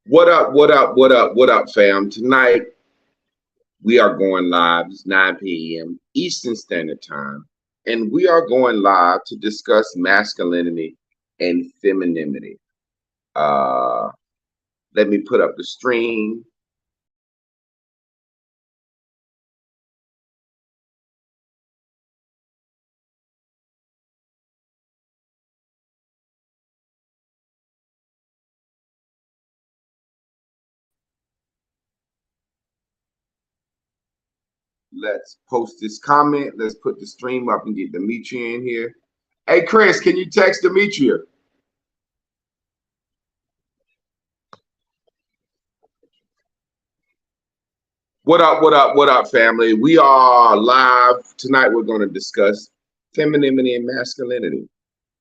What up, what up, what up, what up, fam? Tonight we are going live. It's 9 p.m. Eastern Standard Time. And we are going live to discuss masculinity and femininity. Uh, Let me put up the stream. Let's post this comment. Let's put the stream up and get Demetria in here. Hey, Chris, can you text Demetria? What up, what up, what up, family? We are live. Tonight we're going to discuss femininity and masculinity.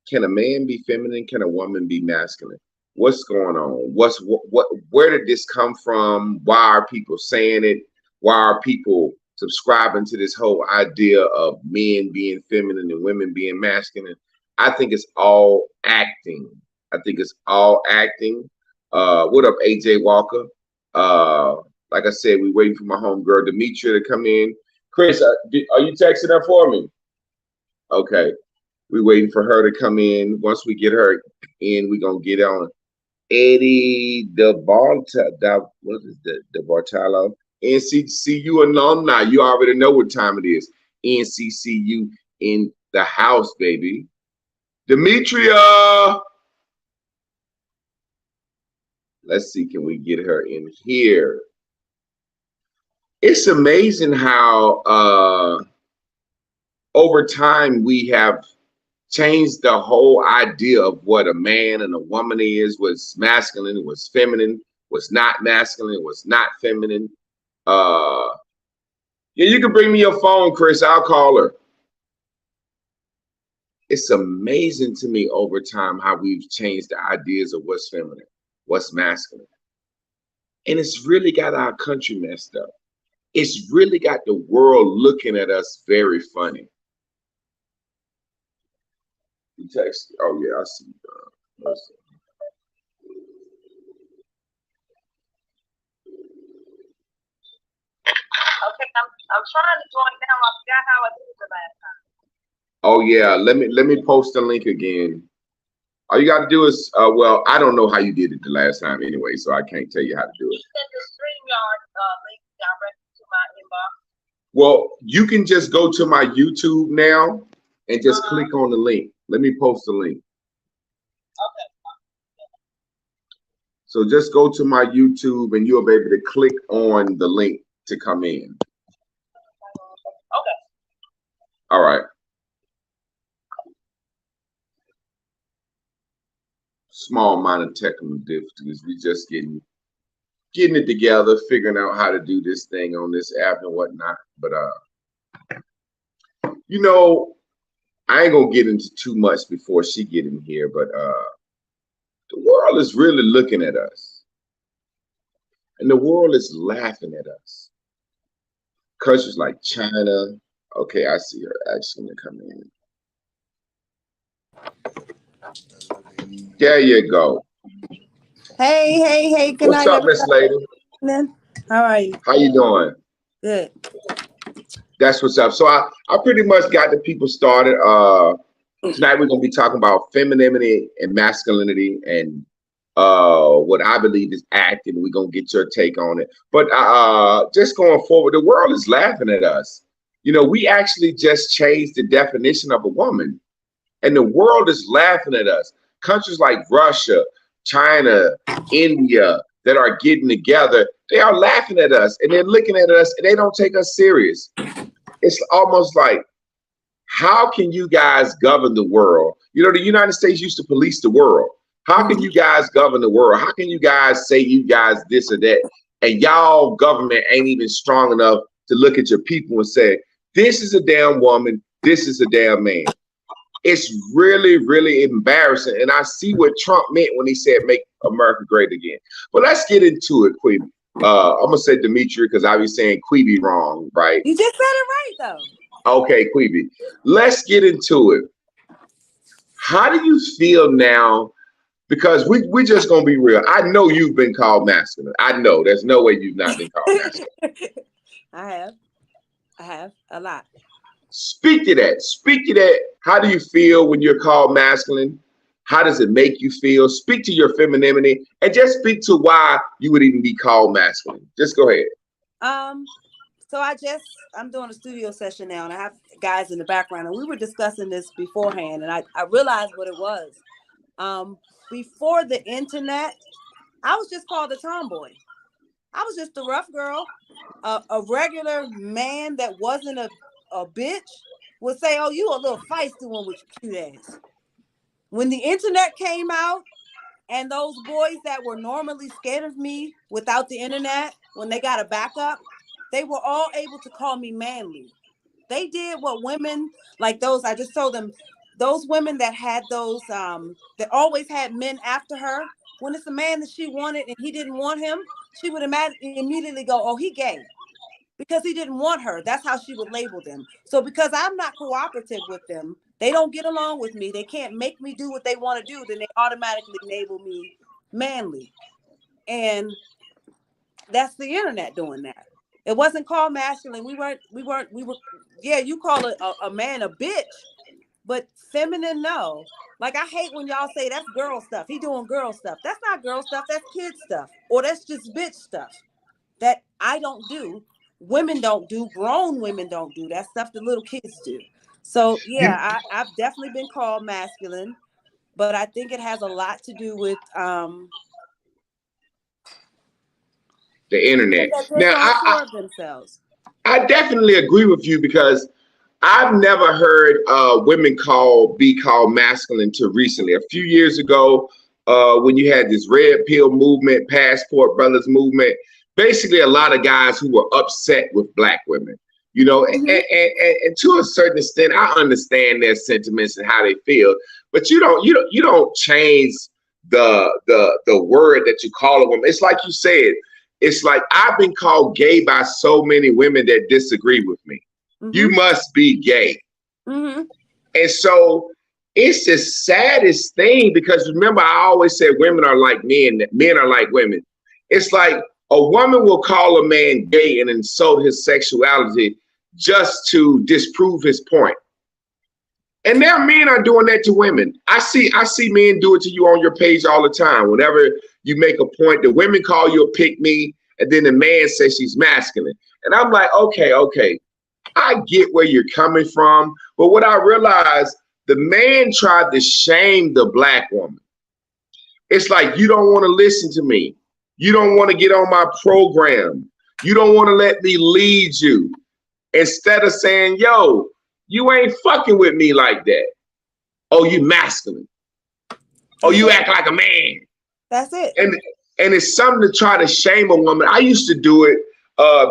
Can a man be feminine? Can a woman be masculine? What's going on? Where did this come from? Why are people saying it? Why are people subscribing to this whole idea of men being feminine and women being masculine? I think it's all acting. I think it's all acting. What up, AJ Walker? Like I said, we're waiting for my homegirl Demetria to come in. Chris, are you texting her for me? Okay. We're waiting for her to come in. Once we get her in, we're going to get on Eddie DeBartolo. What is that? DeBartolo? NCCU alumni. You already know what time it is. NCCU in the house, baby. Demetria. Let's see, can we get her in here? It's amazing how over time we have changed the whole idea of what a man and a woman is, what's masculine, what's feminine, what's not masculine, what's not feminine. Yeah, you can bring me your phone, Chris. I'll call her. It's amazing to me over time how we've changed the ideas of what's feminine, what's masculine. And it's really got our country messed up. It's really got the world looking at us very funny. You text. Oh yeah, I see. Okay, I'm trying to join now. I forgot how I did it the last time. Oh yeah, let me post the link again. All you got to do is, well, I don't know how you did it the last time anyway, so I can't tell you how to do it. You sent the StreamYard link directly to my inbox. Well, you can just go to my YouTube now and just click on the link. Let me post the link. Okay. So just go to my YouTube and you'll be able to click on the link to come in. Okay. All right. Small amount of technical difficulties. We just getting it together, figuring out how to do this thing on this app and whatnot. But you know, I ain't gonna get into too much before she get in here, but the world is really looking at us. And the world is laughing at us. Countries like China. Okay, I see her actually come in. There you go. Hey. Good What's night, up, Miss Lady? How are you? How you doing? Good. That's what's up. So I pretty much got the people started. Tonight we're gonna be talking about femininity and masculinity and what I believe is acting. We're gonna get your take on it. But just going forward, the world is laughing at us. You know, we actually just changed the definition of a woman, and the world is laughing at us. Countries like Russia, China, India that are getting together, they are laughing at us and they're looking at us and they don't take us serious. It's almost like, how can you guys govern the world? You know, the United States used to police the world. How can you guys govern the world? How can you guys say you guys this or that? And y'all government ain't even strong enough to look at your people and say, this is a damn woman, this is a damn man. It's really, really embarrassing. And I see what Trump meant when he said, make America great again. But let's get into it, Queeby. I'm going to say Demetria because I be saying Queeby wrong, right? You just said it right, though. Okay, Queeby. Let's get into it. How do you feel now Because we just gonna be real. I know you've been called masculine. I know there's no way you've not been called masculine. I have a lot. Speak to that. Speak to that. How do you feel when you're called masculine? How does it make you feel? Speak to your femininity and just speak to why you would even be called masculine. Just go ahead. So I'm doing a studio session now, and I have guys in the background, and we were discussing this beforehand, and I realized what it was. Before the internet, I was just called a tomboy. I was just a rough girl. A regular man that wasn't a bitch would say, "Oh, you a little feisty one with your cute ass." When the internet came out, and those boys that were normally scared of me without the internet, when they got a backup, they were all able to call me manly. They did what women like those. I just told them, those women that had those, that always had men after her. When it's a man that she wanted and he didn't want him, she would immediately go, "Oh, he gay," because he didn't want her. That's how she would label them. So because I'm not cooperative with them, they don't get along with me, they can't make me do what they want to do, then they automatically label me manly. And that's the internet doing that. It wasn't called masculine. We were, yeah, you call a man a bitch, but feminine, no. Like, I hate when y'all say that's girl stuff. He doing girl stuff. That's not girl stuff. That's kid stuff. Or that's just bitch stuff that I don't do. Women don't do. Grown women don't do. That stuff the little kids do. So, yeah, I've definitely been called masculine, but I think it has a lot to do with the internet. Now, themselves. I definitely agree with you because I've never heard women be called masculine till recently. A few years ago, when you had this red pill movement, passport brothers movement, basically a lot of guys who were upset with black women, you know, and to a certain extent, I understand their sentiments and how they feel, but you don't change the word that you call a woman. It's like you said, it's like I've been called gay by so many women that disagree with me. You must be gay. And so it's the saddest thing because remember, I always said women are like men, men are like women. It's like a woman will call a man gay and insult his sexuality just to disprove his point. And now men are doing that to women. I see men do it to you on your page all the time. Whenever you make a point, the women call you a pick-me, and then the man says she's masculine. And I'm like, okay. I get where you're coming from, but what I realized, the man tried to shame the black woman. It's like, you don't want to listen to me. You don't want to get on my program. You don't want to let me lead you. Instead of saying, yo, you ain't fucking with me like that. Oh, you masculine. Oh, you act like a man. That's it. And it's something to try to shame a woman. I used to do it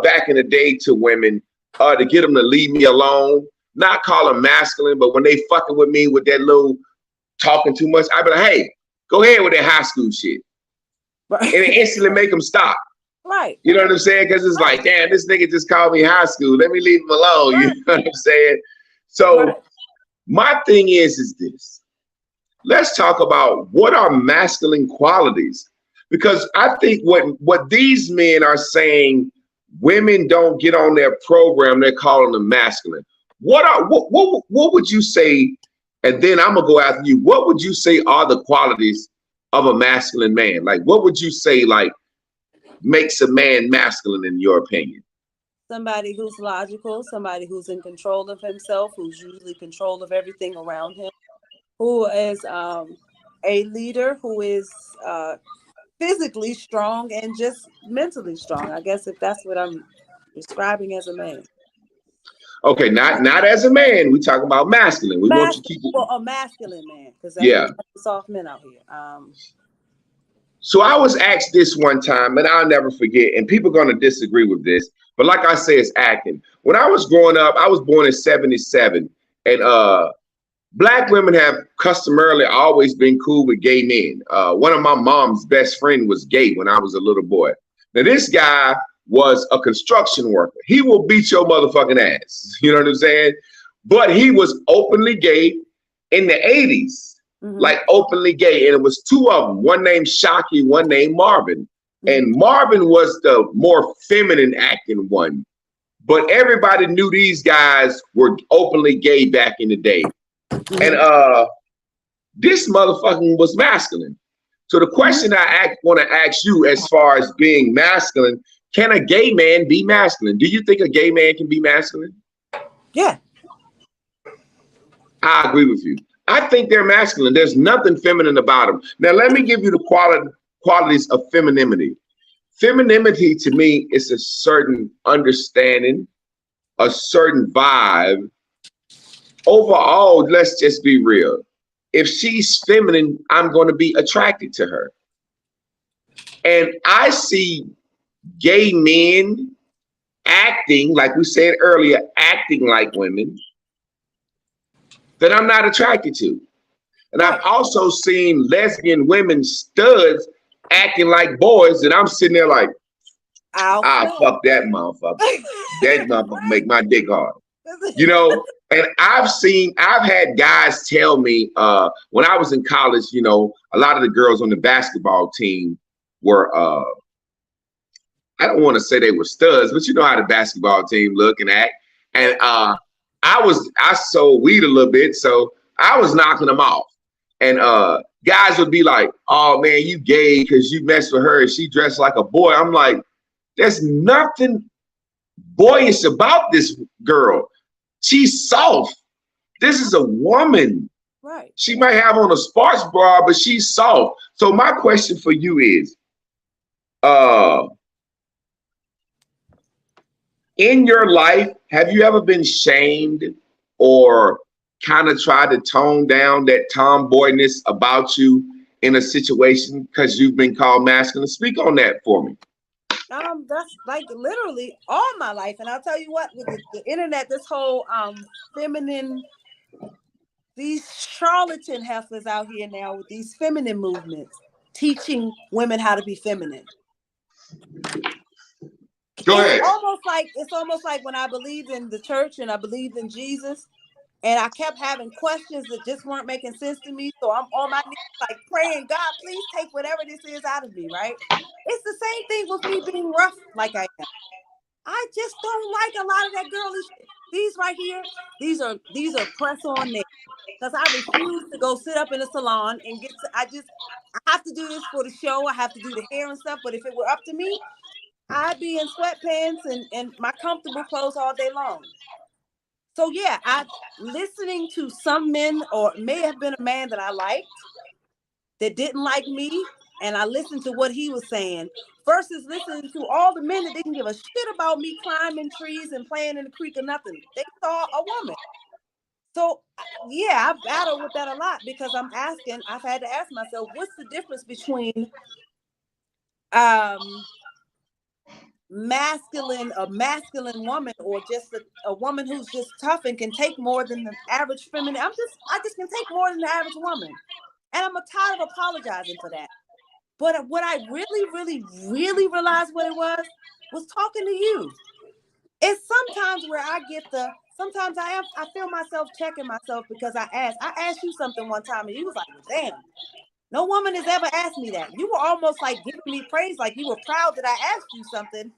back in the day to women. To get them to leave me alone, not call them masculine, but when they fucking with me with that little talking too much, I be like, hey, go ahead with that high school shit. Right. And it instantly make them stop. Right. You know what I'm saying? Because it's like, damn, this nigga just called me high school. Let me leave him alone. Right. You know what I'm saying? So my thing is this. Let's talk about what are masculine qualities. Because I think what these men are saying, women don't get on their program, they're calling them masculine. What would you say, and then I'm gonna go after you, what would you say are the qualities of a masculine man? Like, what would you say like makes a man masculine in your opinion? Somebody who's logical, somebody who's in control of himself, who's usually in control of everything around him, who is a leader, who is physically strong and just mentally strong. I guess if that's what I'm describing as a man. Okay, not as a man. We talk about masculine. We want you to keep it. Well, a masculine man, because that's soft men out here. So I was asked this one time, and I'll never forget. And people are going to disagree with this, but like I say, it's acting. When I was growing up, I was born in '77, and Black women have customarily always been cool with gay men. One of my mom's best friend was gay when I was a little boy. Now, this guy was a construction worker. He will beat your motherfucking ass. You know what I'm saying? But he was openly gay in the 80s. like openly gay, and it was two of them. One named Shockey, one named Marvin. And Marvin was the more feminine acting one, but everybody knew these guys were openly gay back in the day. And this motherfucking was masculine. So the question I want to ask you, as far as being masculine, can a gay man be masculine? Do you think a gay man can be masculine? Yeah. I agree with you. I think they're masculine. There's nothing feminine about them. Now, let me give you the qualities of femininity. Femininity to me is a certain understanding, a certain vibe. Overall, let's just be real. If she's feminine, I'm going to be attracted to her. And I see gay men acting, like we said earlier, acting like women that I'm not attracted to. And I've also seen lesbian women studs acting like boys, and I'm sitting there like, fuck that motherfucker. That motherfucker make my dick hard. You know, and I've had guys tell me when I was in college, you know, a lot of the girls on the basketball team were, I don't want to say they were studs, but you know how the basketball team look and act. And I sold weed a little bit, so I was knocking them off. And guys would be like, oh man, you gay because you messed with her and she dressed like a boy. I'm like, there's nothing boyish about this girl. She's soft. This is a woman. Right. She might have on a sports bra, but she's soft. So my question for you is, in your life, have you ever been shamed or kind of tried to tone down that tomboyness about you in a situation because you've been called masculine? Speak on that for me. That's like literally all my life. And I'll tell you what, with the internet, this whole feminine, these charlatan heifers out here now with these feminine movements, teaching women how to be feminine. Go ahead. It's almost like when I believed in the church and I believed in Jesus, and I kept having questions that just weren't making sense to me. So I'm on my knees, like praying, God, please take whatever this is out of me, right? It's the same thing with me being rough like I am. I just don't like a lot of that girly shit. These right here, these are press on nails. Because I refuse to go sit up in a salon and I have to do this for the show. I have to do the hair and stuff. But if it were up to me, I'd be in sweatpants and my comfortable clothes all day long. So yeah, listening to some men, or may have been a man that I liked that didn't like me, and I listened to what he was saying versus listening to all the men that didn't give a shit about me climbing trees and playing in the creek or nothing. They saw a woman. So yeah, I battle with that a lot because I've had to ask myself, what's the difference between a masculine woman or just a woman who's just tough and can take more than the average feminine. I just can take more than the average woman. And I'm tired of apologizing for that. But what I really, really, really realized what it was talking to you. It's sometimes where sometimes I feel myself checking myself because I asked you something one time and you was like, well, damn, no woman has ever asked me that. You were almost like giving me praise, like you were proud that I asked you something.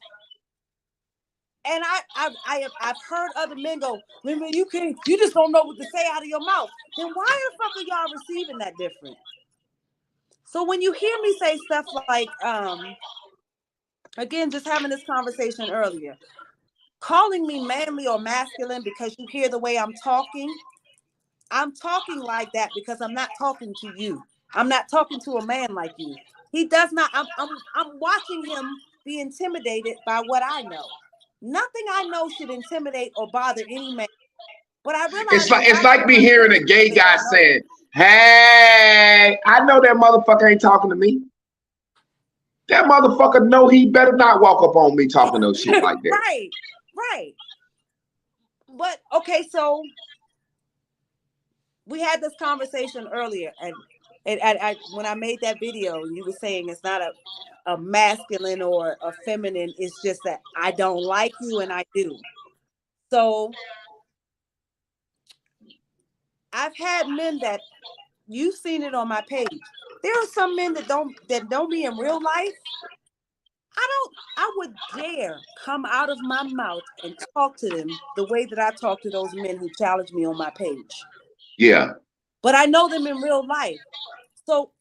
And I've heard other men go, women, you just don't know what to say out of your mouth. Then why the fuck are y'all receiving that different? So when you hear me say stuff like, again, just having this conversation earlier, calling me manly or masculine because you hear the way I'm talking like that because I'm not talking to you. I'm not talking to a man like you. He does not. I'm watching him be intimidated by what I know. Nothing I know should intimidate or bother any man. But I realize it's like me hearing a gay guy saying, "Hey, I know that motherfucker ain't talking to me. That motherfucker know he better not walk up on me talking no shit like that." Right. But okay, so we had this conversation earlier, and when I made that video, you were saying it's not a masculine or a feminine. It's just that I don't like you, and I do. So I've had men that you've seen it on my page. There are some men that know me in real life. I would dare come out of my mouth and talk to them the way that I talk to those men who challenge me on my page. Yeah. But I know them in real life. So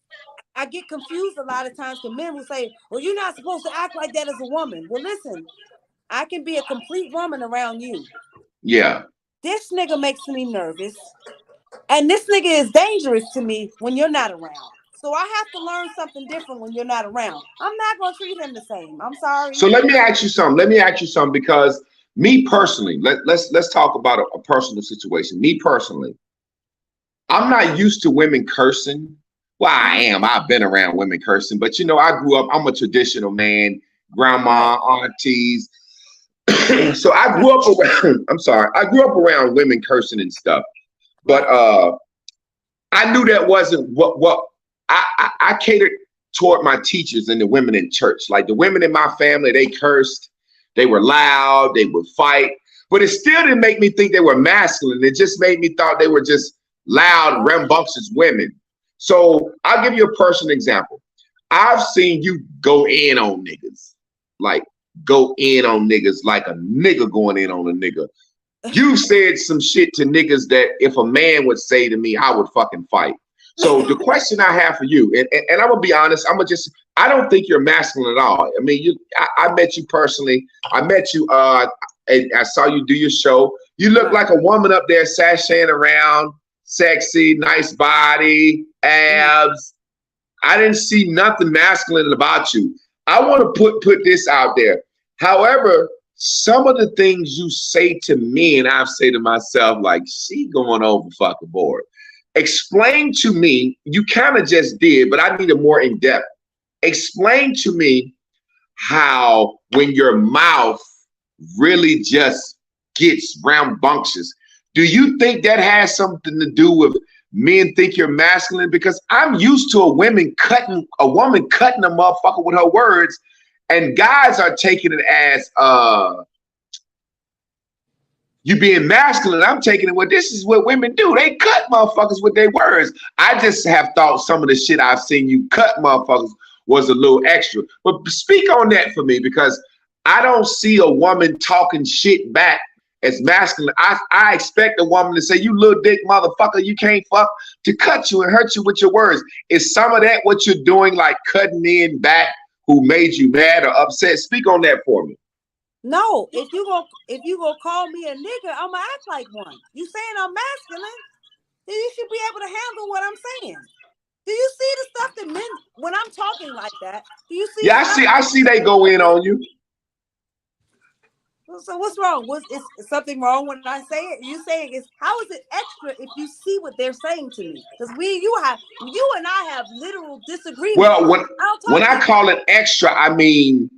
I get confused a lot of times because men will say, well, you're not supposed to act like that as a woman. Well, listen, I can be a complete woman around you. Yeah. This nigga makes me nervous. And this nigga is dangerous to me when you're not around. So I have to learn something different when you're not around. I'm not going to treat him the same. I'm sorry. So let me ask you something. Because me personally, let's talk about a personal situation. Me personally, I'm not used to women cursing. Well, I am. I've been around women cursing, but I grew up. I'm a traditional man. Grandma, aunties. So I grew up around. I'm sorry. I grew up around women cursing and stuff. But I knew that wasn't what I catered toward my teachers and the women in church. Like the women in my family, they cursed, they were loud, they would fight, but it still didn't make me think they were masculine. It just made me thought they were just loud, rambunctious women. So I'll give you a personal example. I've seen you go in on niggas, like go in on niggas like a nigga going in on a nigga. You said some shit to niggas that if a man would say to me, I would fucking fight. So the question I have for you, and I'm gonna be honest, I don't think you're masculine at all. I mean, I met you personally. I met you, and I saw you do your show. You look like a woman up there sashaying around, sexy, nice body, abs. I didn't see nothing masculine about you. I want to put this out there. However, some of the things you say to me, and I say to myself, like, she going over fucking board. Explain to me, you kind of just did, but I need a more in-depth. Explain to me how when your mouth really just gets rambunctious, do you think that has something to do with men think you're masculine? Because I'm used to a woman cutting a motherfucker with her words, and guys are taking it as you being masculine. I'm taking it, well, this is what women do. They cut motherfuckers with their words. I just have thought some of the shit I've seen you cut motherfuckers was a little extra. But speak on that for me, because I don't see a woman talking shit back as masculine. I expect a woman to say, you little dick motherfucker, you can't fuck, to cut you and hurt you with your words. Is some of that what you're doing, like cutting in back who made you mad or upset? Speak on that for me. No, if you gonna call me a nigga, I'm gonna act like one. You saying I'm masculine? Then you should be able to handle what I'm saying. Do you see the stuff that men, when I'm talking like that? Do you see? Yeah, I see they go in on you. So what's wrong? Is something wrong when I say it? You saying is, how is it extra if you see what they're saying to me? Because you and I have literal disagreements. Well, when I call it extra, I mean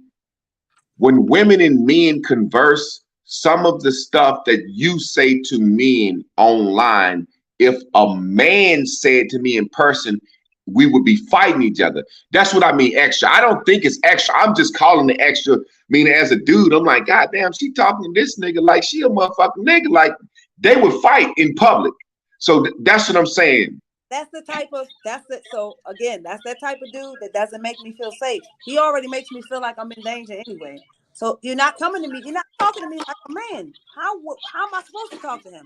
when women and men converse, some of the stuff that you say to men online, if a man said to me in person, we would be fighting each other. That's what I mean extra. I don't think it's extra. I'm just calling it extra. Meaning as a dude, I'm like, God damn, she talking to this nigga like she a motherfucking nigga. Like they would fight in public. So that's what I'm saying. So again, that's that type of dude that doesn't make me feel safe. He already makes me feel like I'm in danger anyway. So you're not coming to me. You're not talking to me like a man. How am I supposed to talk to him?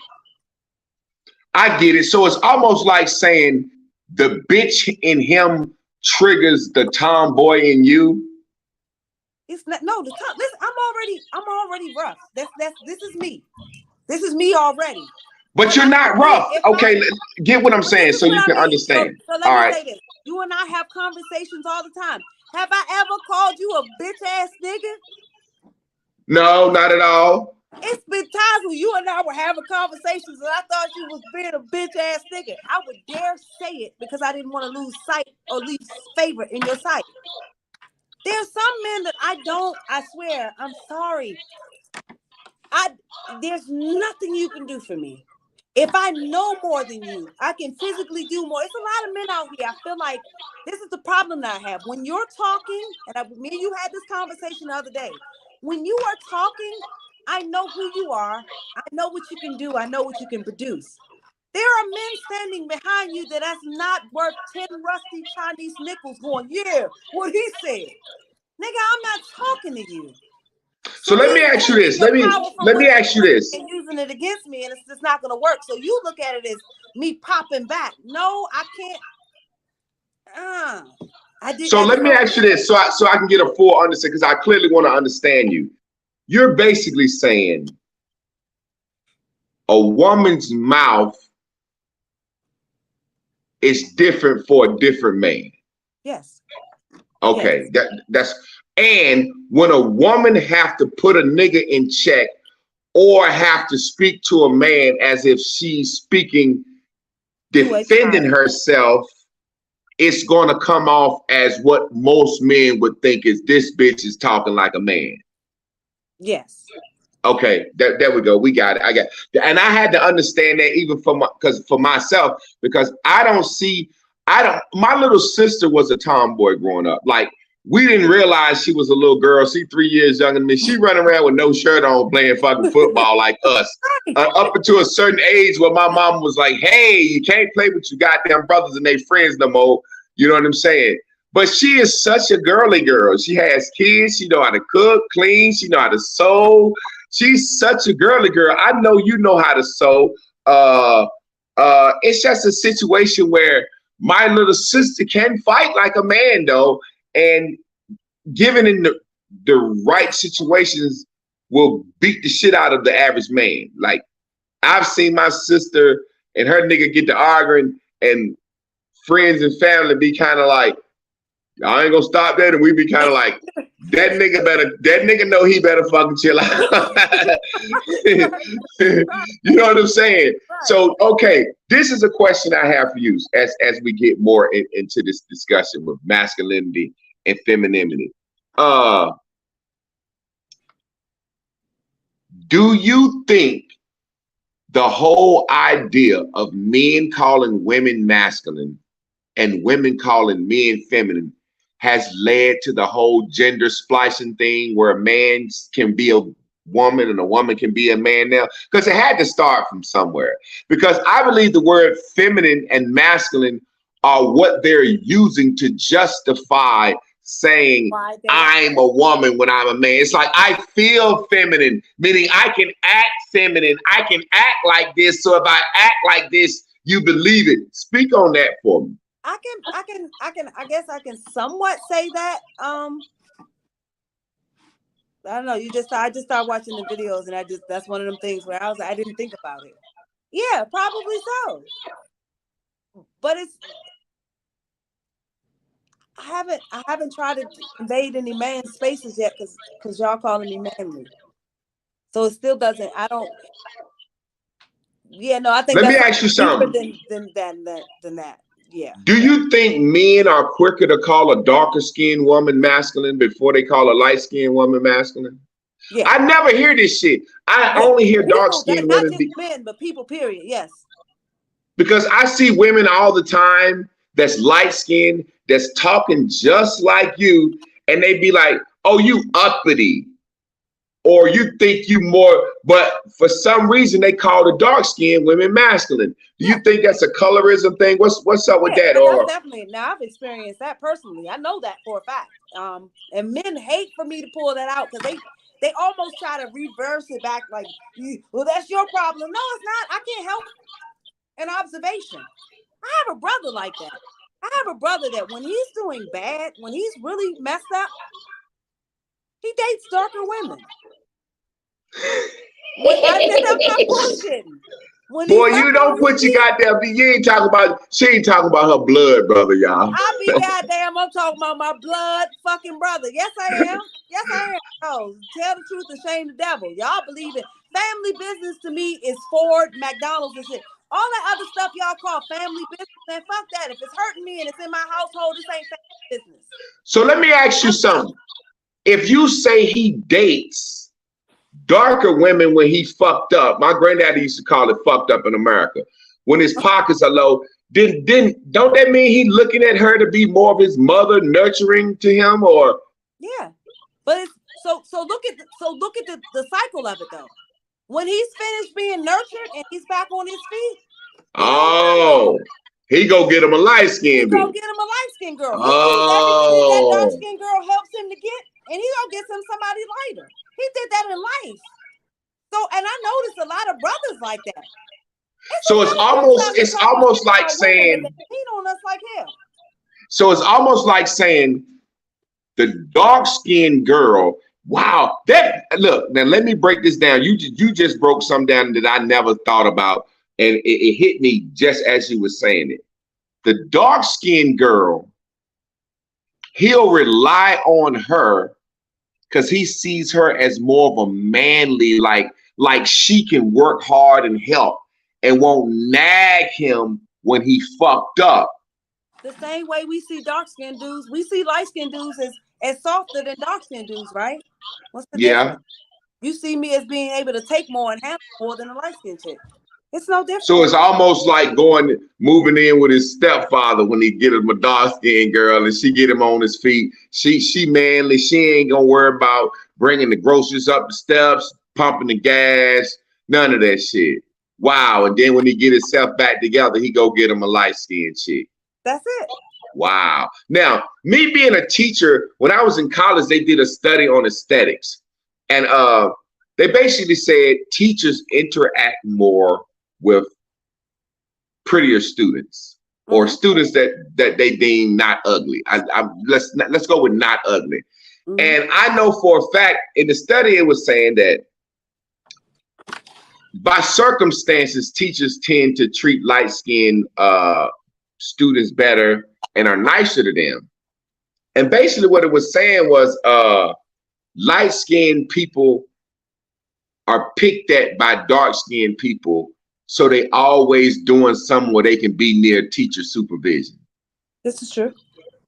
I get it. So it's almost like saying the bitch in him triggers the tomboy in you. It's not, no, listen, I'm already rough. This is me. This is me already. But you're not rough. Okay, get what I'm saying so you can understand. So let me say this. You and I have conversations all the time. Have I ever called you a bitch ass nigga? No, not at all. It's been times when you and I were having conversations and I thought you was being a bitch ass nigga. I would dare say it because I didn't want to lose sight or lose favor in your sight. There's some men that I swear, I'm sorry. There's nothing you can do for me. If I know more than you, I can physically do more. It's a lot of men out here. I feel like this is the problem that I have. When you're talking, me and you had this conversation the other day. When you are talking, I know who you are. I know what you can do. I know what you can produce. There are men standing behind you that's not worth 10 rusty Chinese nickels going, yeah, what he said. Nigga, I'm not talking to you. So let me you ask you taking this. your power from Let me women ask you this. and using it against me, and it's just not going to work. So you look at it as me popping back. No, I can't. I did. So let me ask you this, so I can get a full understanding, because I clearly want to understand you. You're basically saying a woman's mouth is different for a different man. Yes. Okay, yes. that's and when a woman have to put a nigga in check or have to speak to a man as if she's speaking, defending herself, it's going to come off as what most men would think is, this bitch is talking like a man. Yes. Okay, there we go. We got it. I got it. And I had to understand that even for myself, because my little sister was a tomboy growing up. Like, we didn't realize she was a little girl. She 3 years younger than me. She running around with no shirt on playing fucking football like us. Up until a certain age where my mom was like, hey, you can't play with your goddamn brothers and their friends no more. You know what I'm saying? But she is such a girly girl. She has kids. She know how to cook, clean. She know how to sew. She's such a girly girl. I know you know how to sew. It's just a situation where my little sister can fight like a man, though, and given in the right situations, will beat the shit out of the average man. Like, I've seen my sister and her nigga get to arguing, and friends and family be kind of like, I ain't gonna stop that, and we be kind of like, that nigga know he better fucking chill out. You know what I'm saying? Right. So, okay, this is a question I have for you as we get more into this discussion with masculinity and femininity. Do you think the whole idea of men calling women masculine and women calling men feminine has led to the whole gender splicing thing, where a man can be a woman and a woman can be a man now? Because it had to start from somewhere. Because I believe the word feminine and masculine are what they're using to justify saying I'm a woman when I'm a man. It's like, I feel feminine, meaning I can act feminine. I can act like this. So if I act like this, you believe it. Speak on that for me. I guess I can somewhat say that. I don't know. I just started watching the videos, and that's one of them things where I didn't think about it. Yeah, probably so. But I haven't tried to invade any man's spaces yet, because y'all calling me manly. So it still doesn't. I don't. Yeah, no. I think let me ask you something than that. Yeah. Do you think men are quicker to call a darker skinned woman masculine before they call a light skinned woman masculine? Yeah. I never hear this shit. I only hear dark skinned women. Not just men, but people, period. Yes. Because I see women all the time that's light skinned, that's talking just like you, and they be like, oh, you uppity, or you think you more, but for some reason they call the dark skinned women masculine. Do you think that's a colorism thing? What's up with that? Or definitely. Now, I've experienced that personally. I know that for a fact. And men hate for me to pull that out, because they almost try to reverse it back, like, well, that's your problem. No, it's not. I can't help an observation. I have a brother like that. I have a brother that when he's doing bad, when he's really messed up, he dates darker women. I'm not bullshitting. Boy, you don't put your goddamn. She ain't talking about her blood brother, y'all. I'll be goddamn. I'm talking about my blood fucking brother. Yes, I am. Yes, I am. Oh, tell the truth and shame the devil. Y'all believe it. Family business to me is Ford, McDonald's, and shit. All that other stuff y'all call family business, man, fuck that. If it's hurting me and it's in my household, this ain't family business. So let me ask you something. If you say he dates darker women when he fucked up, my granddaddy used to call it fucked up in America, when his pockets are low, then don't that mean he looking at her to be more of his mother, nurturing to him? Or yeah, but it's so look at the cycle of it though. When he's finished being nurtured and he's back on his feet, Oh, he go get him a light He skinned go bitch. get him a light skinned girl. He needs everything that dark Oh, skinned girl helps him to get, and he gonna get somebody lighter. He did that in life. So, and I noticed a lot of brothers like that. so it's almost like saying, Cheat on us like hell. so it's almost like saying the dark skinned girl. Wow, that look now. Let me break this down. You just broke something down that I never thought about, and it hit me just as you were saying it. The dark skinned girl, he'll rely on her because he sees her as more of a manly, like she can work hard and help and won't nag him when he fucked up. The same way we see dark skinned dudes, we see light skinned dudes as softer than dark skinned dudes, right? What's the Yeah. difference? You see me as being able to take more and handle more than a light skinned chick. It's no different. So it's almost like moving in with his stepfather when he get him a dark skinned girl and she get him on his feet. She manly. She ain't gonna worry about bringing the groceries up the steps, pumping the gas, none of that shit. Wow. And then when he get himself back together, he go get him a light skinned chick. That's it. Wow. Now, me being a teacher, when I was in college, they did a study on aesthetics. And they basically said teachers interact more with prettier students or students that they deem not ugly. Let's go with not ugly. And I know for a fact in the study it was saying that by circumstances, teachers tend to treat light-skinned students better and are nicer to them. And basically what it was saying was light-skinned people are picked at by dark-skinned people, so they always doing something where they can be near teacher supervision. This is true.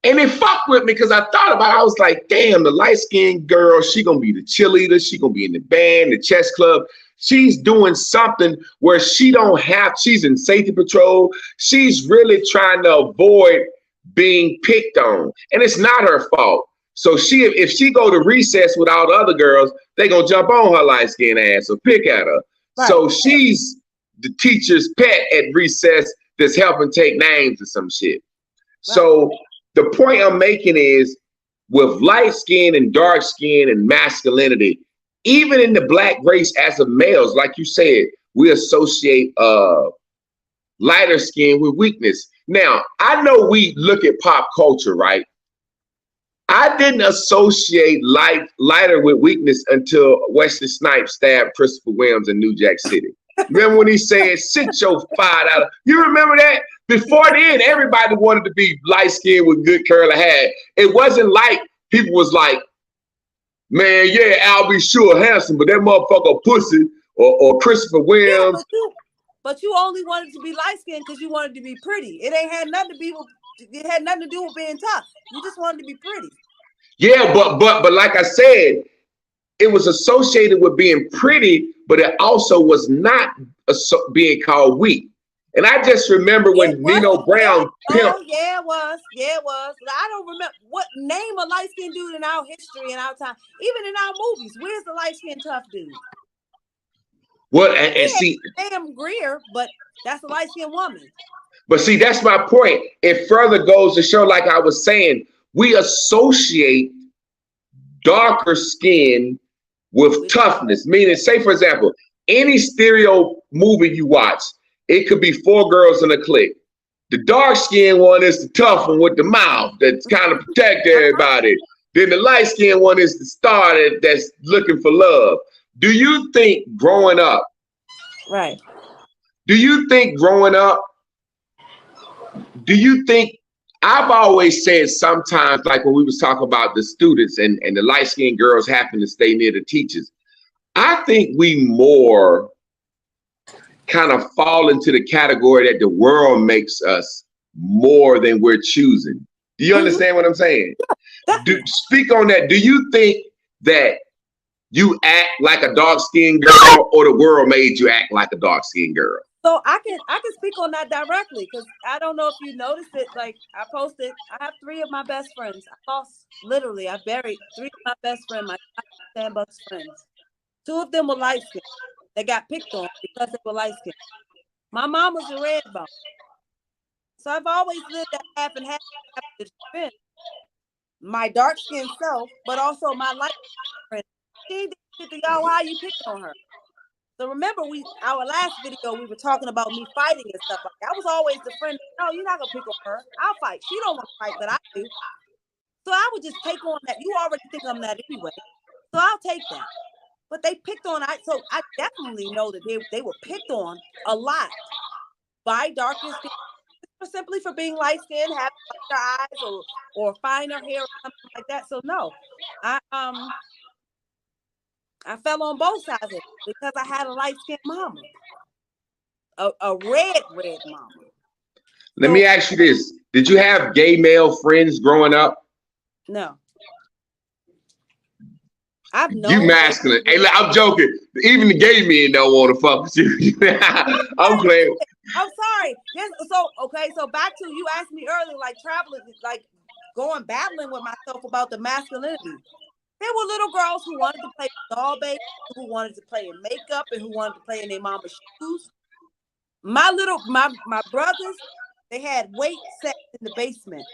And it fucked with me because I thought about it. I was like, damn, the light-skinned girl, she gonna be the cheerleader, she gonna be in the band, the chess club. She's doing something where she's in safety patrol. She's really trying to avoid being picked on. And it's not her fault. So if she go to recess with all the other girls, they gonna jump on her light-skinned ass or pick at her. Right. So she's the teacher's pet at recess that's helping take names or some shit. Right. So the point I'm making is with light skin and dark skin and masculinity, even in the black race as a males, like you said, we associate lighter skin with weakness. Now, I know we look at pop culture, right? I didn't associate lighter with weakness until Wesley Snipes stabbed Christopher Williams in New Jack City. Remember when he said, sit your fight out? You remember that? Before then, everybody wanted to be light-skinned with good curly hair. It wasn't like people was like, man, yeah, I'll be sure handsome, but that motherfucker pussy or Christopher Williams. Yeah, but you only wanted to be light-skinned because you wanted to be pretty. It had nothing to do with being tough. You just wanted to be pretty. Yeah, but like I said, it was associated with being pretty, but it also was not being called weak. And I just remember when Nino Brown pimped. Oh, yeah, it was. Yeah, it was. I don't remember name a light-skinned dude in our history and our time, even in our movies. Where's the light-skinned tough dude? Well, and see, Pam Grier, but that's a light-skinned woman. But see, that's my point. It further goes to show, like I was saying, we associate darker skin with toughness. Meaning, say for example, any stereo movie you watch, it could be 4 girls in a clique. The dark skinned one is the tough one with the mouth that's kind of protect everybody. Then the light skinned one is the star that's looking for love. Do you think growing up? Right. Do you think I've always said sometimes, like when we was talking about the students and the light-skinned girls happen to stay near the teachers, I think we more kind of fall into the category that the world makes us more than we're choosing. Do you understand what I'm saying? Speak on that. Do you think that you act like a dark-skinned girl or the world made you act like a dark-skinned girl? So I can speak on that directly because I don't know if you noticed it. Like I posted, I have 3 of my best friends. I buried 3 of my best friends, my Starbucks friends. 2 of them were light skinned. They got picked on because they were light skinned. My mom was a red bone. So I've always lived that half and half to defend my dark skinned self, but also my light friend. She did shit to y'all. Why are you picking on her? So remember, our last video we were talking about me fighting and stuff like that. I was always the friend. No, you're not gonna pick on her. I'll fight. She don't want to fight, but I do. So I would just take on that. You already think I'm that anyway, so I'll take that. But they picked on. So I definitely know that they were picked on a lot by darker skin, simply for being light skinned, having lighter eyes, or finer hair or something like that. So no, I fell on both sides of it because I had a light skinned mama, a red mama. Let me ask you this: did you have gay male friends growing up? No. I've known you masculine. Hey, I'm joking. Even the gay men don't want to fuck with you. I'm playing. I'm sorry. Yes. So back to you asked me earlier, like traveling, like going battling with myself about the masculinity. There were little girls who wanted to play doll baby, who wanted to play in makeup, and who wanted to play in their mama's shoes. My brothers, they had weight sets in the basement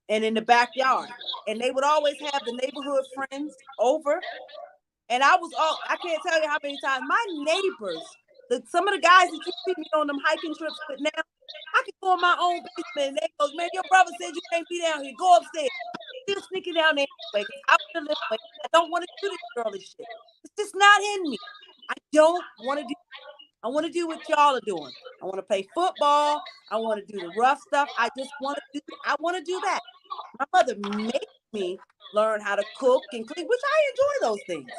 and in the backyard, and they would always have the neighborhood friends over. And I can't tell you how many times my neighbors, some of the guys that you see me on them hiking trips with now, I can go in my own basement and they go, man, your brother said you can't be down here. Go upstairs. Still sneaking down there anyway, because I want to live away. I don't want to do this girly shit. It's just not in me. I don't want to do. I want to do what y'all are doing. I want to play football. I want to do the rough stuff. I want to do that. My mother made me learn how to cook and clean, which I enjoy those things.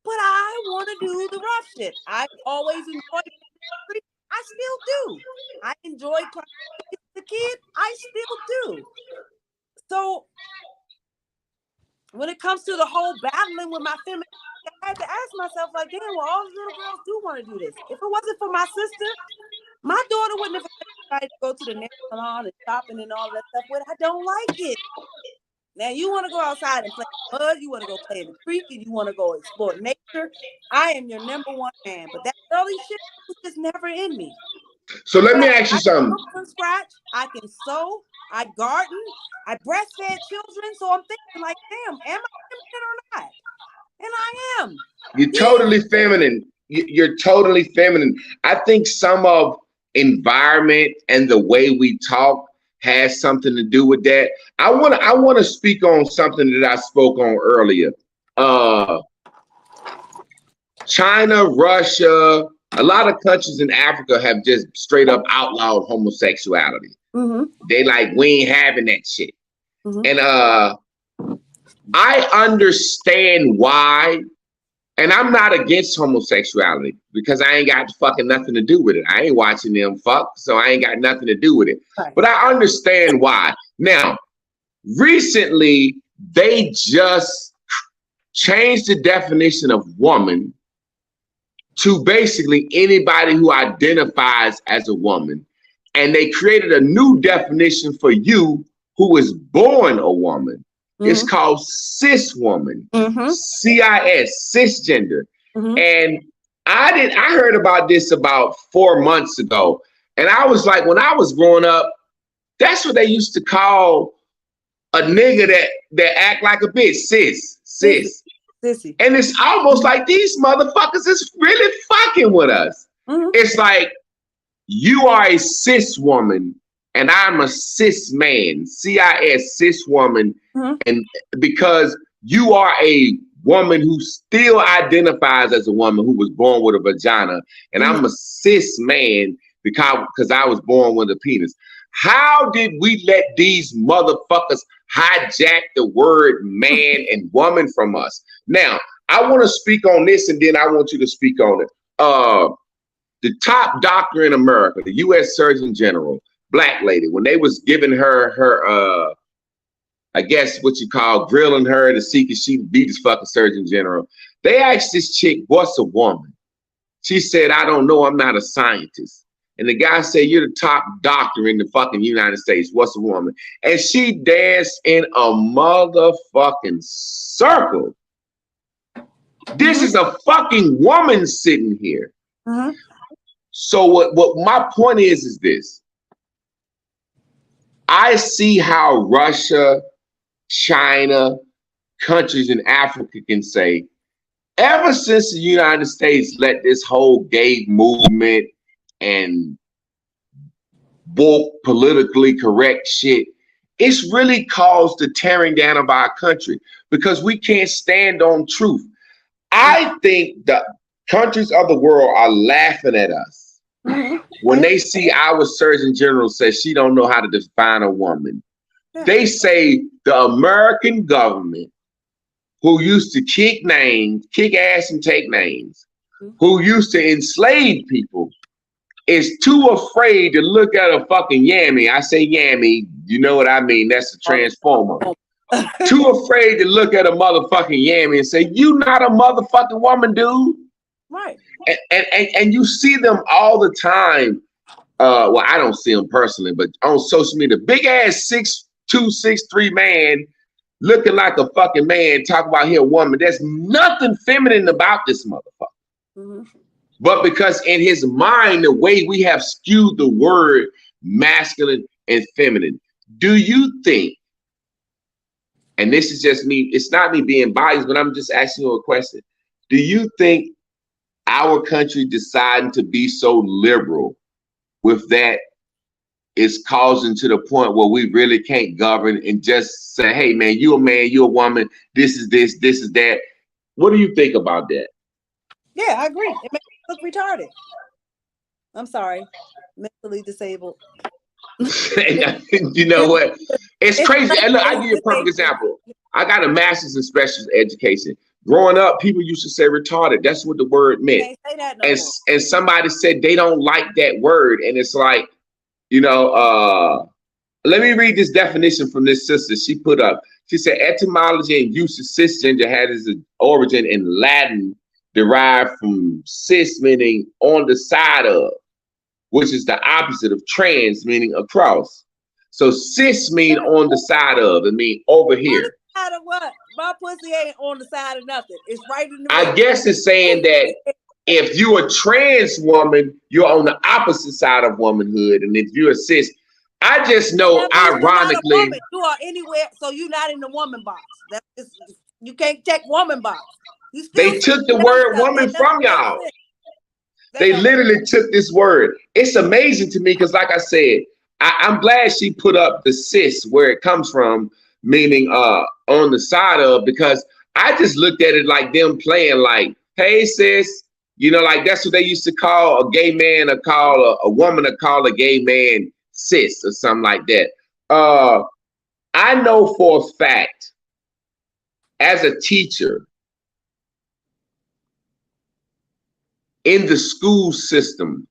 But I want to do the rough shit. I always enjoyed it. I still do. I enjoyed playing as a kid. I still do. So when it comes to the whole battling with my family, I had to ask myself, like, damn, well, all the little girls do want to do this. If it wasn't for my sister, my daughter wouldn't have tried to go to the nail salon and shopping and all that stuff. But I don't like it. Now you want to go outside and play in the mud, you want to go play in the creek, and you want to go explore nature. I am your number one fan. But that early shit was just never in me. So let me ask you something. I can cook from scratch. I can sew. I garden. I breastfed children. So I'm thinking, like, damn, am I feminine or not? And I am. You're totally feminine. You're totally feminine. I think some of environment and the way we talk has something to do with that. I want to speak on something that I spoke on earlier. China, Russia, a lot of countries in Africa have just straight up outlawed homosexuality. Mm-hmm. They like, we ain't having that shit. Mm-hmm. And I understand why. And I'm not against homosexuality because I ain't got fucking nothing to do with it. I ain't watching them fuck, so I ain't got nothing to do with it. Right. But I understand why. Now, recently, they just changed the definition of woman to basically anybody who identifies as a woman. And they created a new definition for you who was born a woman. Mm-hmm. It's called cis woman, mm-hmm. CIS, cisgender. Mm-hmm. And I heard about this about 4 months ago. And I was like, when I was growing up, that's what they used to call a nigga that act like a bitch, cis. Sissy. And it's almost like these motherfuckers is really fucking with us. Mm-hmm. It's like, you are a cis woman and I'm a cis man, CIS, cis woman. Mm-hmm. And because you are a woman who still identifies as a woman who was born with a vagina, and mm-hmm. I'm a cis man because I was born with a penis. How did we let these motherfuckers hijack the word man and woman from us? Now, I want to speak on this, and then I want you to speak on it. The top doctor in America, the U.S. Surgeon General, black lady, when they was giving her I guess what you call grilling her to see if she beat this fucking Surgeon General, they asked this chick, what's a woman? She said, I don't know, I'm not a scientist. And the guy said, you're the top doctor in the fucking United States. What's a woman? And she danced in a motherfucking circle. This is a fucking woman sitting here. Uh-huh. So what my point is this. I see how Russia, China, countries in Africa can say, ever since the United States let this whole gay movement and woke politically correct shit, it's really caused the tearing down of our country because we can't stand on truth. I think the countries of the world are laughing at us when they see our Surgeon General says she don't know how to define a woman. They say the American government, who used to kick ass and take names, who used to enslave people, is too afraid to look at a fucking yammy. I say yammy, you know what I mean? That's a transformer. Too afraid to look at a motherfucking yammy and say, you not a motherfucking woman, dude. Right. And you see them all the time. Well, I don't see them personally, but on social media, big ass 6'2", 6'3" man looking like a fucking man, talk about he a woman. There's nothing feminine about this motherfucker. But because in his mind, the way we have skewed the word masculine and feminine, do you think, and this is just me, it's not me being biased, but I'm just asking you a question. Do you think our country deciding to be so liberal with that is causing to the point where we really can't govern and just say, hey man, you a man, you a woman, this is this is that? What do you think about that? Yeah, I agree. It makes me look retarded. I'm sorry, mentally disabled. You know what? It's crazy. And look, I give you a perfect example. I got a master's in special education. Growing up, people used to say retarded. That's what the word meant. Can't say that no more. And somebody said they don't like that word. And it's like, you know, let me read this definition from this sister she put up. She said, etymology and use of cisgender has its origin in Latin, derived from cis, meaning on the side of, which is the opposite of trans, meaning across. So cis mean on the side of, it mean over here. On the side of what? My pussy ain't on the side of nothing. It's right in the middle. I guess it's saying that if you're a trans woman, you're on the opposite side of womanhood. And if you're a cis, I just know, ironically, you are anywhere, so you're not in the woman box. You can't take woman box. They took the word woman from y'all. They literally took this word. It's amazing to me because, like I said, I'm glad she put up the cis where it comes from, meaning on the side of, because I just looked at it like them playing like, hey sis, you know, like that's what they used to call a gay man or call a woman or call a gay man cis or something like that. I know for a fact, as a teacher in the school system,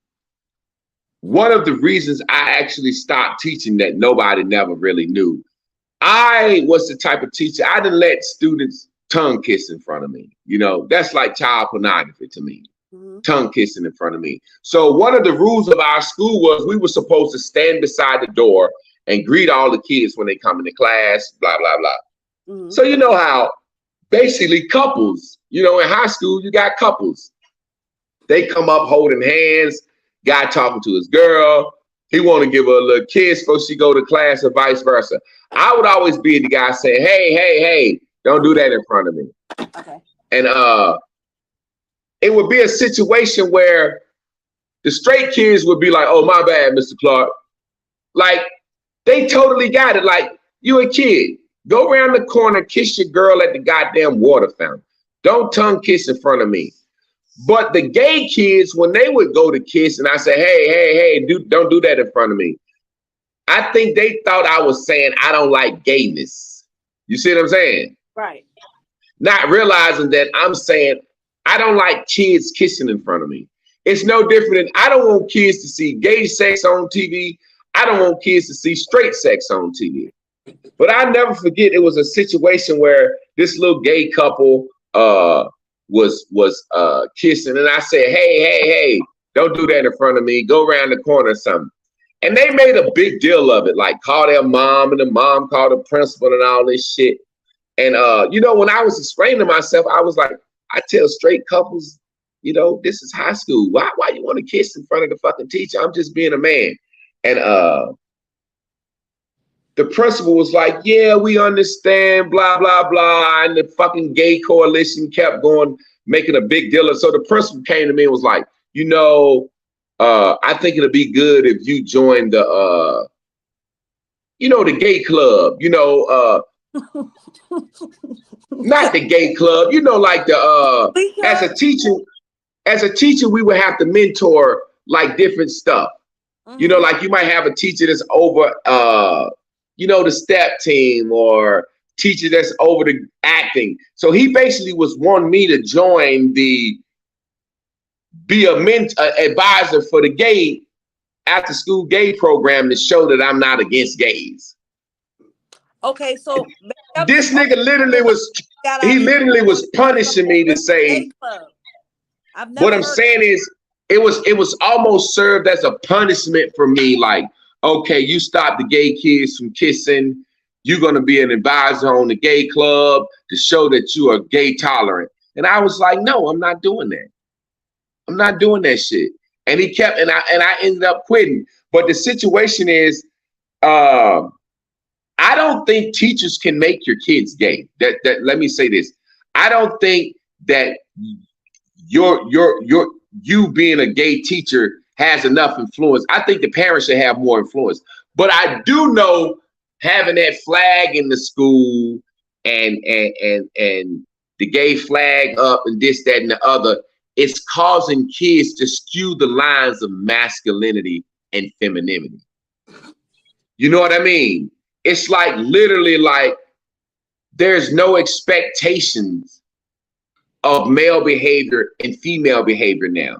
one of the reasons I actually stopped teaching that nobody never really knew, I was the type of teacher, I didn't let students tongue kiss in front of me. You know, that's like child pornography to me. Tongue kissing in front of me. So one of the rules of our school was we were supposed to stand beside the door and greet all the kids when they come into class, blah, blah, blah. So you know how basically couples, you know, in high school, you got couples. They come up holding hands, guy talking to his girl. He want to give her a little kiss before she go to class or vice versa. I would always be the guy saying, hey, don't do that in front of me. Okay. And it would be a situation where the straight kids would be like, oh, my bad, Mr. Clark. Like, they totally got it. Like, you a kid. Go around the corner, kiss your girl at the goddamn water fountain. Don't tongue kiss in front of me. But the gay kids, when they would go to kiss and I say, hey, don't do that in front of me. I think they thought I was saying I don't like gayness. You see what I'm saying? Right. Not realizing that I'm saying I don't like kids kissing in front of me. It's no different than I don't want kids to see gay sex on TV. I don't want kids to see straight sex on TV. But I never forget, it was a situation where this little gay couple was kissing, and I said, hey, don't do that in front of me. Go around the corner or something. And they made a big deal of it, like call their mom, and the mom called the principal and all this shit. And you know, when I was explaining to myself, I was like, I tell straight couples this is high school. Why you want to kiss in front of the fucking teacher? I'm just being a man. And the principal was like, yeah, we understand, blah, blah, blah. And the fucking gay coalition kept going, making a big deal. And so the principal came to me and was like, I think it'll be good if you join the the gay club, not the gay club, like as a teacher, we would have to mentor like different stuff. Mm-hmm. Like you might have a teacher that's over the step team, or teacher that's over the acting. So he basically was wanting me to join be a advisor for the gay after school gay program to show that I'm not against gays. Okay, so this nigga literally was punishing me to say. What I'm saying is, it was almost served as a punishment for me. Like, okay, you stop the gay kids from kissing. You're gonna be an advisor on the gay club to show that you are gay tolerant. And I was like, no, I'm not doing that. I'm not doing that shit. And he kept, and I ended up quitting. But the situation is, I don't think teachers can make your kids gay. That let me say this. I don't think that you being a gay teacher has enough influence. I think the parents should have more influence. But I do know having that flag in the school and the gay flag up and this, that, and the other, it's causing kids to skew the lines of masculinity and femininity. You know what I mean? It's like literally like there's no expectations of male behavior and female behavior now.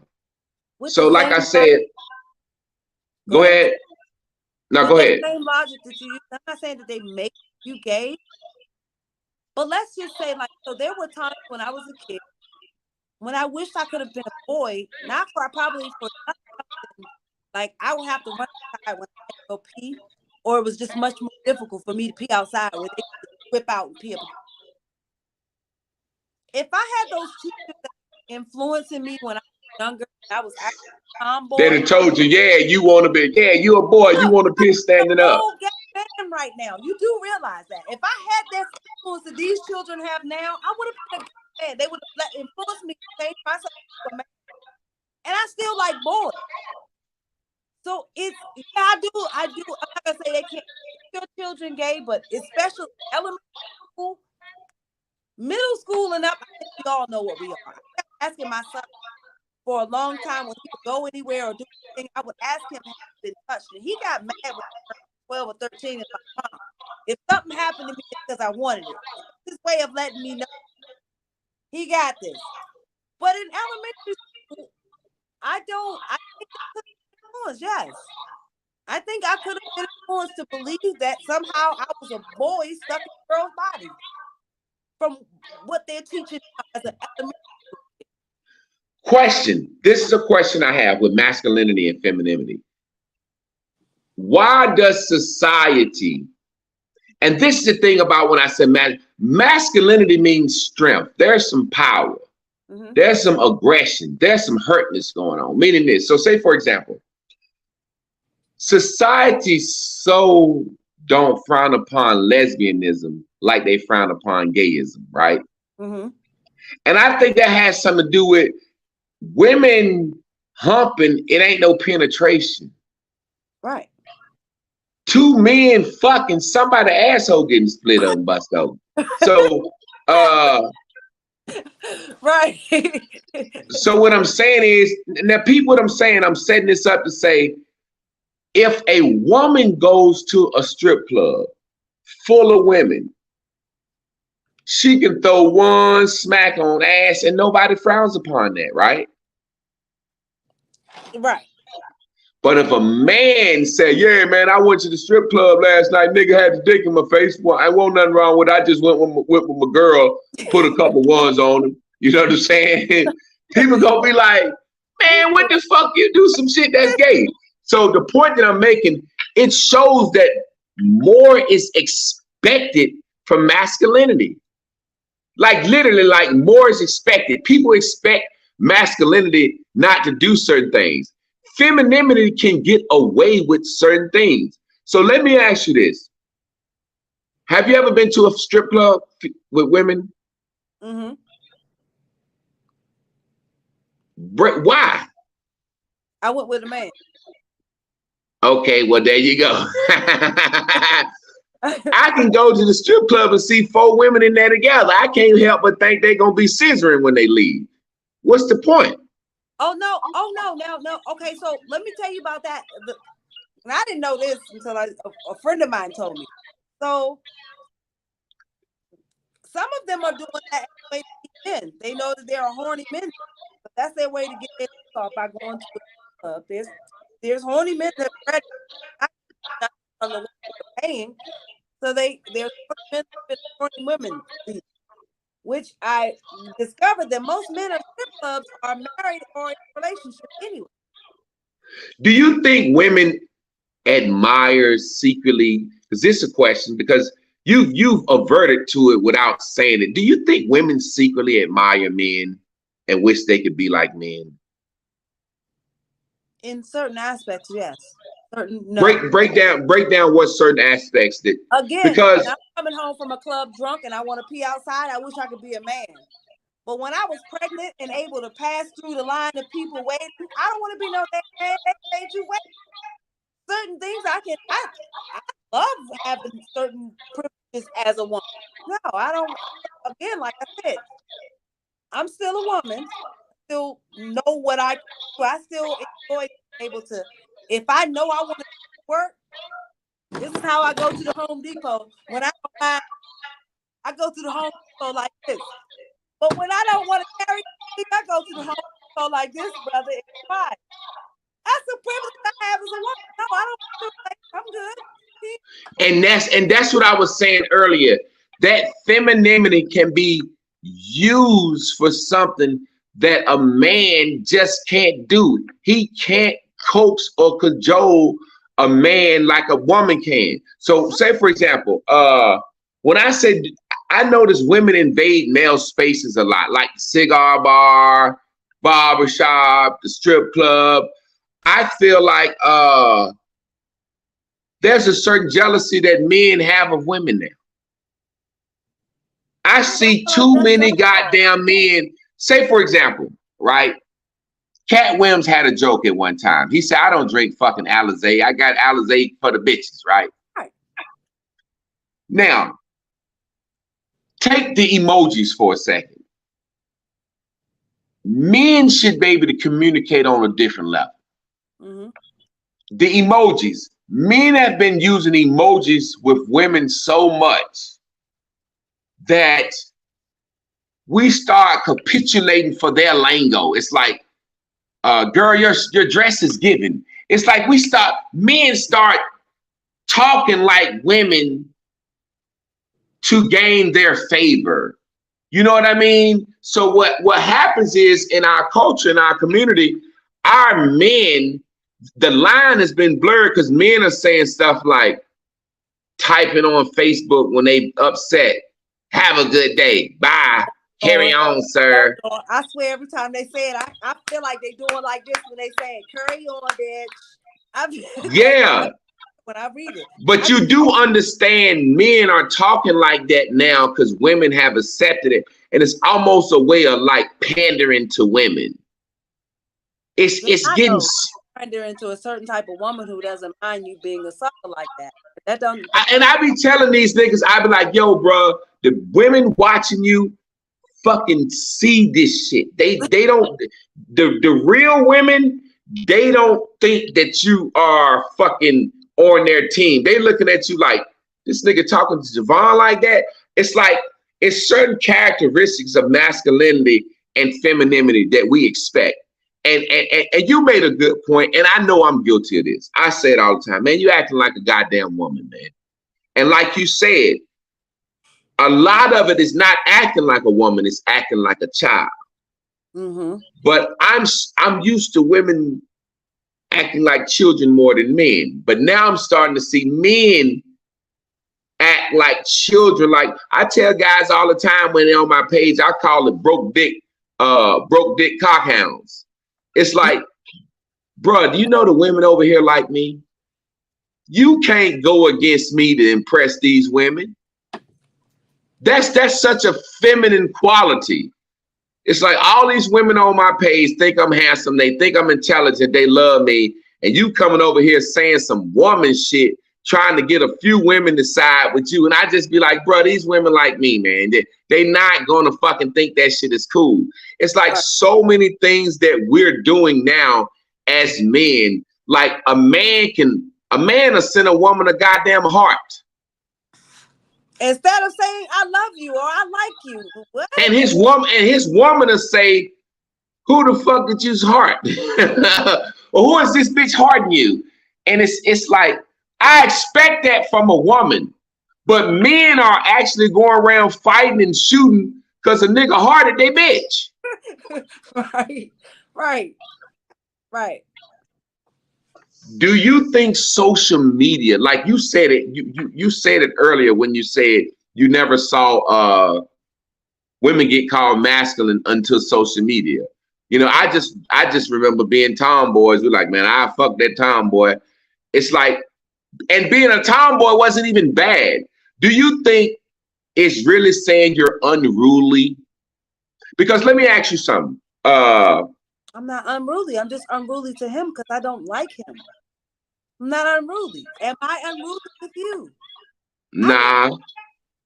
So like I said, go ahead. No, go ahead. Same logic that you use. I'm not saying that they make you gay, but let's just say, like, so there were times when I was a kid when I wished I could have been a boy, not for probably for nothing, like I would have to run outside when I had to go pee, or it was just much more difficult for me to pee outside where they could whip out and pee up. If I had those teachers that were influencing me when I was younger, I was actually a tomboy. They'd have told you, yeah, you want to be, yeah, you a boy, you want to piss standing up. Man right now, you do realize that if I had that influence that these children have now, I would have been a man. They would have influenced me to change myself to a man. And I still like boys. So it's, yeah, I do. I'm not gonna say they can't make your children gay, but especially elementary school, middle school and up, I think we all know what we are. I kept asking my son for a long time when he would go anywhere or do anything, I would ask him if he'd been touched. And he got mad when he was 12 or 13 and my mom. If something happened to me because I wanted it, his way of letting me know he got this. But in elementary school, I think I could have influenced, yes. I think I could have been influenced to believe that somehow I was a boy stuck in a girl's body from what they're teaching as an elementary. Question. This is a question I have with masculinity and femininity. Why does society, and this is the thing about when I said masculinity means strength. There's some power. Mm-hmm. There's some aggression. There's some hurtness going on. Meaning this. So say, for example, society so don't frown upon lesbianism like they frown upon gayism, right? Mm-hmm. And I think that has something to do with women humping, it ain't no penetration. Right. Two men fucking, somebody asshole getting split up and bust open. So right. So what I'm saying is, now people, what I'm setting this up to say, if a woman goes to a strip club full of women, she can throw one smack on ass and nobody frowns upon that, right? Right. But if a man say, yeah, man, I went to the strip club last night, nigga had the dick in my face, well, I won't nothing wrong with it. I just went with my girl, put a couple ones on him. You know what I'm saying? People gonna be like, man, what the fuck you do some shit that's gay? So the point that I'm making, it shows that more is expected from masculinity. Like literally, like more is expected. People expect masculinity not to do certain things. Femininity can get away with certain things. So let me ask you this. Have you ever been to a strip club with women? Mm-hmm. Why? I went with a man. Okay, well, there you go. I can go to the strip club and see 4 women in there together. I can't help but think they're going to be scissoring when they leave. What's the point? Oh, no. No. Okay, so let me tell you about that. And I didn't know this until a friend of mine told me. So some of them are doing that way to get in. They know that there are horny men, but that's their way to get their off by going to a club. There's horny men that are ready not on the way they're paying. So there's horny women, which I discovered that most men at strip clubs are married or in a relationship anyway. Do you think women admire secretly? Because this is a question, because you've averted to it without saying it. Do you think women secretly admire men and wish they could be like men? In certain aspects, yes. Certain, no. Break down what certain aspects that. Again, because when I'm coming home from a club drunk and I want to pee outside, I wish I could be a man. But when I was pregnant and able to pass through the line of people waiting, I don't want to be no man. They made you wait. Certain things I love having certain privileges as a woman. No, I don't. Again, like I said, I'm still a woman. Still know what I do. I still enjoy being able to. If I know I want to work, this is how I go to the Home Depot. When I go to the Home Depot like this. But when I don't want to carry, I go to the Home Depot like this, brother. It's fine. That's a privilege I have as a woman. No, I don't feel like I'm good. And that's what I was saying earlier. That femininity can be used for something that a man just can't do. He can't coax or cajole a man like a woman can. So say, for example, when I said, I notice women invade male spaces a lot, like the cigar bar, barbershop, the strip club. I feel like there's a certain jealousy that men have of women now. I see too many goddamn men. Say, for example, right? Cat Williams had a joke at one time. He said, I don't drink fucking Alizé. I got Alizé for the bitches, right? Now, take the emojis for a second. Men should be able to communicate on a different level. Mm-hmm. The emojis. Men have been using emojis with women so much that we start capitulating for their lingo. It's like, girl, your dress is given. It's like men start talking like women to gain their favor. You know what I mean? So what happens is, in our culture, in our community, our men, the line has been blurred because men are saying stuff like typing on Facebook when they upset. Have a good day. Bye. Carry on, sir. I swear every time they say it, I feel like they doing like this when they say it. Carry on, bitch. Yeah. When I read it. But you do understand men are talking like that now because women have accepted it. And it's almost a way of like pandering to women. It's getting pandering to a certain type of woman who doesn't mind you being a sucker like that. That don't. And I be telling these niggas, I be like, yo, bro, the women watching you fucking see this shit. They don't. The real women, they don't think that you are fucking on their team. They looking at you like, this nigga talking to Javon like that. It's like, it's certain characteristics of masculinity and femininity that we expect. And you made a good point, and I know I'm guilty of this. I say it all the time, man, you acting like a goddamn woman, man. And like you said, a lot of it is not acting like a woman, it's acting like a child. Mm-hmm. But I'm used to women acting like children more than men. But now I'm starting to see men act like children. Like I tell guys all the time when they're on my page, I call it broke dick broke dick cockhounds. It's like, bruh, do you know the women over here like me? You can't go against me to impress these women. That's such a feminine quality. It's like all these women on my page think I'm handsome. They think I'm intelligent. They love me. And you coming over here saying some woman shit, trying to get a few women to side with you. And I just be like, bro, these women like me, man. They not going to fucking think that shit is cool. It's like so many things that we're doing now as men. Like a man will send a woman a goddamn heart. Instead of saying I love you or I like you. What? And his woman will say, who the fuck did you's heart? Or who is this bitch hearting you? And it's like, I expect that from a woman. But men are actually going around fighting and shooting because a nigga hearted they bitch. Right. Do you think social media, like you said it, you said it earlier when you said you never saw women get called masculine until social media? You know, I just remember being tomboys. We're like, man, I fuck that tomboy. It's like, and being a tomboy wasn't even bad. Do you think it's really saying you're unruly? Because let me ask you something. I'm not unruly. I'm just unruly to him because I don't like him. I'm not unruly. Am I unruly with you? Nah.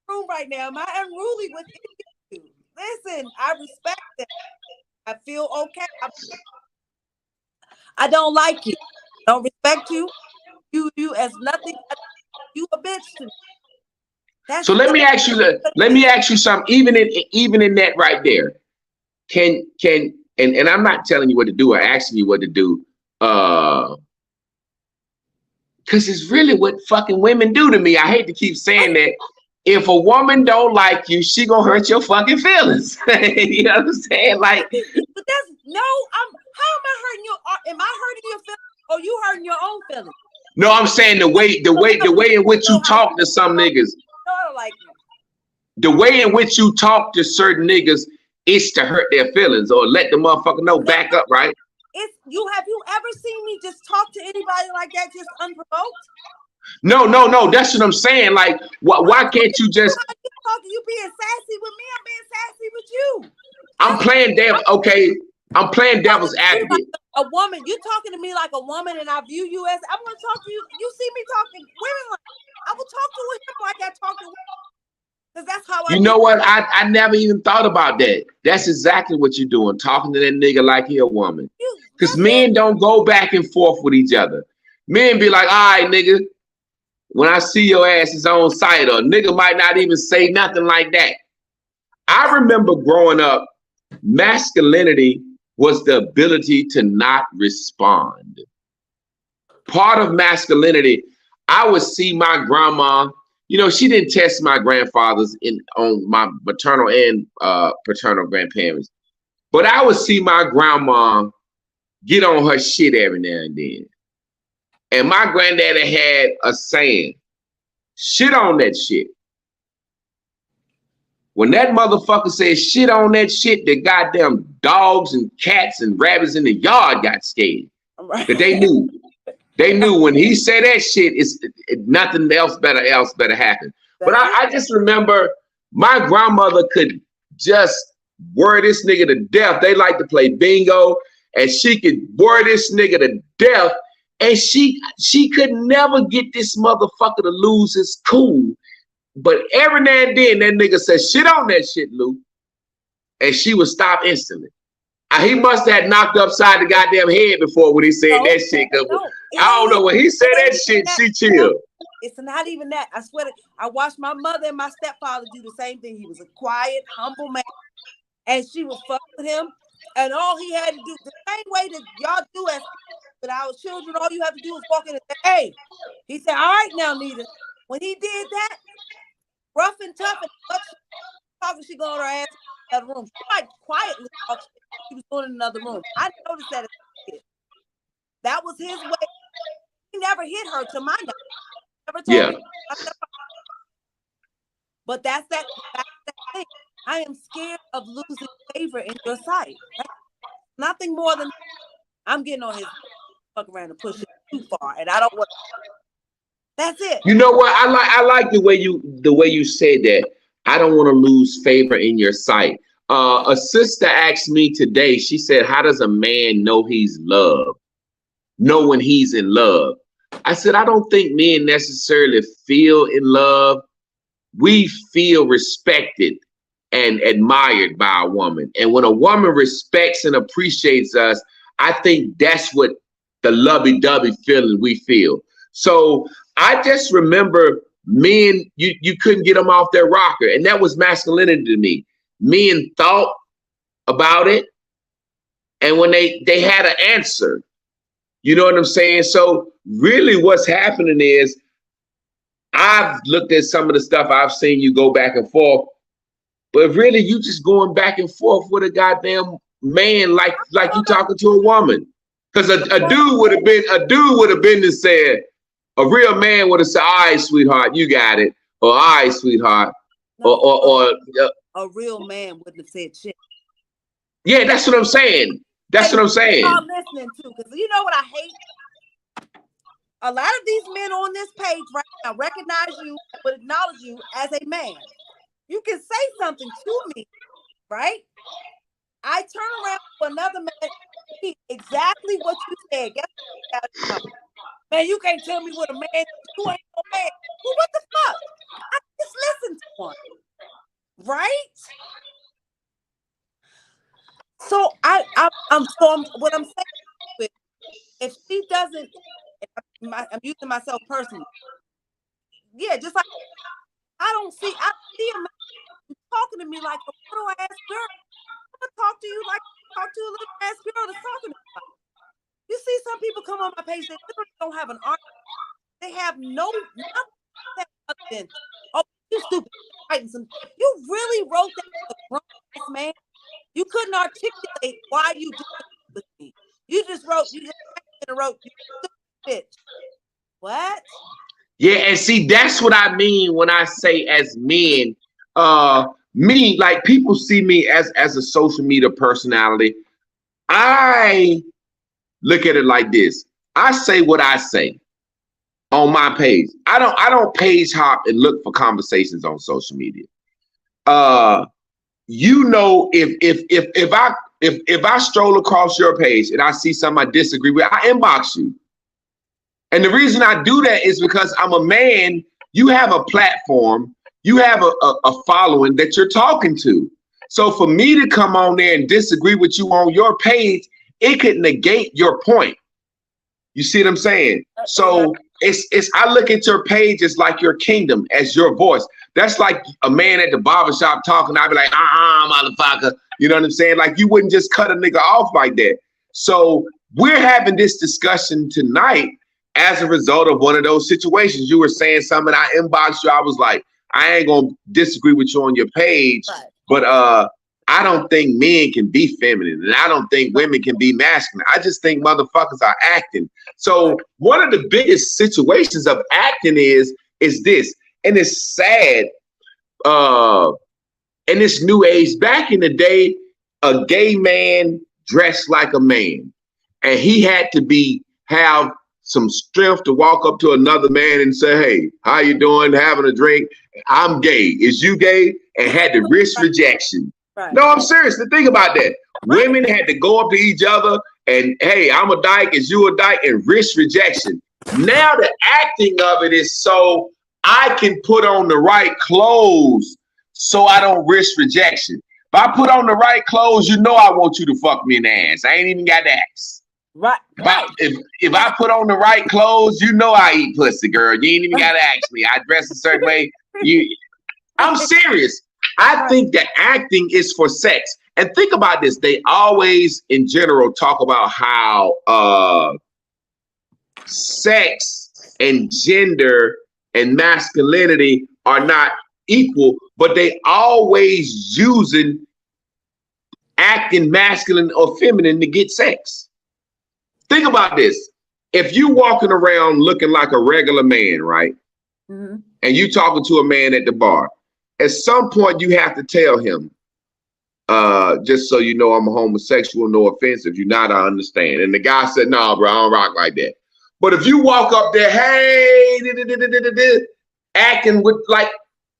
Room right now. Am I unruly with you? Listen, I respect it. I feel okay. I don't like you. I don't respect you. You as nothing. You a bitch to me. So let me ask you something. Even in that right there, can and I'm not telling you what to do or asking you what to do, because it's really what fucking women do to me. I hate to keep saying that. If a woman don't like you, she gonna hurt your fucking feelings. You know what I'm saying? Like, but that's no. How am I hurting you? Am I hurting your feelings or you hurting your own feelings? No, I'm saying the way in which you talk to some niggas. No, I don't like you. The way in which you talk to certain niggas is to hurt their feelings or let the motherfucker know back up, right? Have you ever seen me just talk to anybody like that, just unprovoked? No. That's what I'm saying. Like, why can't you just? You being sassy with me? I'm being sassy with you. I'm playing devil. Okay, I'm playing devil's advocate. Like a woman, you talking to me like a woman, and I view you as I'm going to talk to you. You see me talking women like I will talk to him like I talk to women. Because that's how I. You know what? I never even thought about that. That's exactly what you're doing, talking to that nigga like he a woman. Because men don't go back and forth with each other. Men be like, all right, nigga, when I see your ass, it's on sight, or nigga might not even say nothing like that. I remember growing up, masculinity was the ability to not respond. Part of masculinity, I would see my grandma, you know, she didn't test my grandfathers on my maternal and paternal grandparents, but I would see my grandma get on her shit every now and then. And my granddaddy had a saying, shit on that shit. When that motherfucker said shit on that shit, the goddamn dogs and cats and rabbits in the yard got scared. Right. That they knew. They knew when he said that shit, nothing else better happen. But I just remember my grandmother could just worry this nigga to death. They like to play bingo, and she could worry this nigga to death. And she could never get this motherfucker to lose his cool. But every now and then, that nigga said, shit on that shit, Lou. And she would stop instantly. He must have knocked upside the goddamn head before when he said that shit. I don't know. When he said that shit, she chilled. It's not even that. I swear I watched my mother and my stepfather do the same thing. He was a quiet, humble man. And she would fuck with him. And all he had to do, the same way that y'all do as with our children, all you have to do is walk in and say, hey. He said, all right now, Nita. When he did that, rough and tough and talking, she go on her ass in the room. She might quietly talk. She was going in another room. I noticed that as a kid. That was his way. He never hit her to my knowledge. Never told me. But that's that thing. I am scared of losing favor in your sight. That's nothing more than I'm getting on his fuck around and push it too far, and I don't want. That's it. You know what? I like the way you said that. I don't want to lose favor in your sight. A sister asked me today. She said, "How does a man know he's loved? Know when he's in love?" I said, "I don't think men necessarily feel in love. We feel respected and admired by a woman. And when a woman respects and appreciates us, I think that's what the lovey-dovey feeling we feel." So I just remember men, you couldn't get them off their rocker. And that was masculinity to me. Men thought about it. And when they had an answer, you know what I'm saying? So really what's happening is I've looked at some of the stuff I've seen you go back and forth, but really you just going back and forth with a goddamn man like you talking to a woman. Because a dude would have been and said, a real man would have said, "All right, sweetheart, you got it," or "All right, sweetheart," or a real man wouldn't have said shit. Yeah, that's what I'm saying. That's what I'm saying. Y'all listening to, because you know what I hate? A lot of these men on this page right now recognize you and would acknowledge you as a man. You can say something to me, right? I turn around to another man, exactly what you said. Guess what? Man, you can't tell me what a man is. You ain't no man. Well, what the fuck? I just listen to one. Right? So what I'm saying is, if she doesn't, I'm using myself personally. Yeah, just like I see a man talking to me like a little ass girl. I'm gonna talk to you like talk to a little ass girl that's talking to me. You see some people come on my page, they literally don't have an argument. They have nothing other than, "Oh, you stupid." You really wrote that as a grown man. You couldn't articulate why you did it with me. You just wrote, you stupid bitch. What? Yeah, and see, that's what I mean when I say as men, me, like people see me as a social media personality. I look at it like this. I say what I say on my page. I don't page hop and look for conversations on social media. You know, if I stroll across your page and I see something I disagree with, I inbox you. And the reason I do that is because I'm a man. You have a platform. You have a following that you're talking to. So for me to come on there and disagree with you on your page, it could negate your point. You see what I'm saying? So it's I look at your page as like your kingdom, as your voice. That's like a man at the barbershop talking. I'd be like, motherfucker. You know what I'm saying? Like you wouldn't just cut a nigga off like that. So we're having this discussion tonight as a result of one of those situations. You were saying something, I inboxed you. I was like, I ain't gonna disagree with you on your page, but I don't think men can be feminine, and I don't think women can be masculine. I just think motherfuckers are acting. So one of the biggest situations of acting is this, and it's sad. In this new age, back in the day, a gay man dressed like a man, and he had to have some strength to walk up to another man and say, "Hey, how you doing? Having a drink? I'm gay. Is you gay?" And had to risk rejection. Right. No, I'm serious. To think about that. Right. Women had to go up to each other and, "Hey, I'm a dyke. Is you a dyke?" and risk rejection. Now the acting of it is so I can put on the right clothes so I don't risk rejection. If I put on the right clothes, you know I want you to fuck me in the ass. I ain't even got to ask. Right. If I put on the right clothes, you know I eat pussy, girl. You ain't even got to ask me. I dress a certain way. I'm serious. I think that acting is for sex. And think about this. They always, in general, talk about how sex and gender and masculinity are not equal, but they always using acting masculine or feminine to get sex. Think about this. If you walking around looking like a regular man, right? Mm-hmm. And you talking to a man at the bar, at some point you have to tell him, just so you know, I'm a homosexual. No offense. If you're not, I understand. And the guy said, nah, bro, I don't rock like that. But if you walk up there, hey, acting with like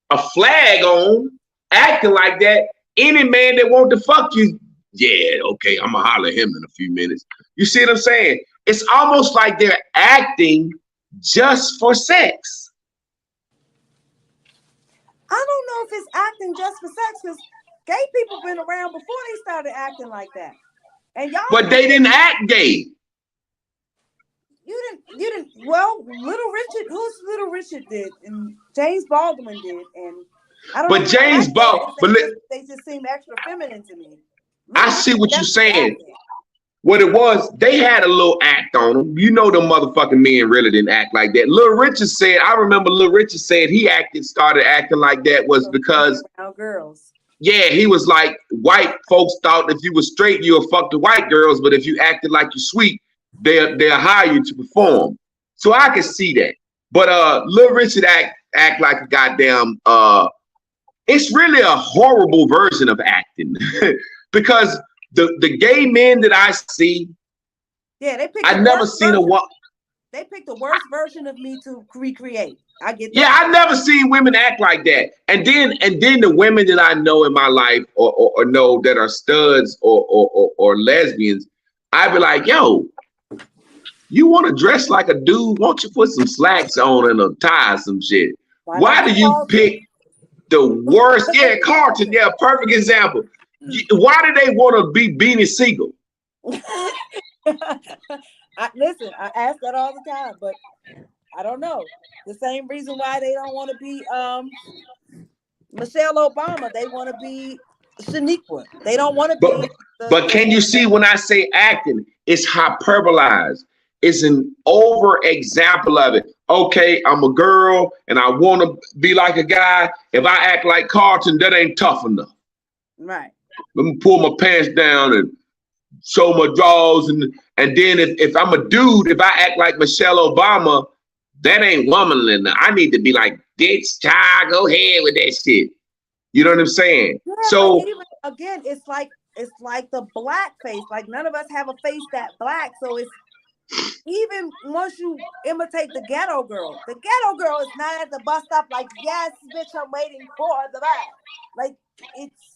a flag on, acting like that, any man that want to fuck you, yeah, okay, I'm gonna holler at him in a few minutes. You see what I'm saying? It's almost like they're acting just for sex. I don't know if it's acting just for sex, because gay people been around before they started acting like that. And y'all, but they didn't act gay. You didn't. Well, Little Richard, who's Little Richard did, and James Baldwin did, and I don't. But James Baldwin, they just seem extra feminine to me. I see what you're saying. What it was, they had a little act on them. You know, them motherfucking men really didn't act like that. Little Richard said, I remember Little Richard said he started acting like that was because girls. Yeah, he was like, white folks thought if you were straight, you would fuck the white girls, but if you acted like you're sweet, they'll hire you to perform. So I can see that. But Little Richard act like a goddamn it's really a horrible version of acting because the gay men that I see, yeah, they picked. I never seen a one. They picked the worst version of me to recreate. I get that. Yeah, I never seen women act like that. And then the women that I know in my life or know that are studs or lesbians, I'd be like, yo, you want to dress like a dude? Won't you put some slacks on and a tie or some shit? Why do you pick the worst? Yeah, Carlton, yeah, perfect example. Why do they want to be Beanie Siegel? Listen, I ask that all the time, but I don't know. The same reason why they don't want to be Michelle Obama. They want to be Shaniqua. They don't want to be. But can you see when I say acting, it's hyperbolized. It's an over example of it. Okay, I'm a girl and I want to be like a guy. If I act like Carlton, that ain't tough enough. Right. Let me pull my pants down and show my drawers. And then if I'm a dude, if I act like Michelle Obama, that ain't womanly enough. I need to be like, bitch, child, go ahead with that shit. You know what I'm saying? Yeah, so even, again, it's like the black face. Like none of us have a face that black. So it's even once you imitate the ghetto girl is not at the bus stop like, yes, bitch, I'm waiting for the bus. Like it's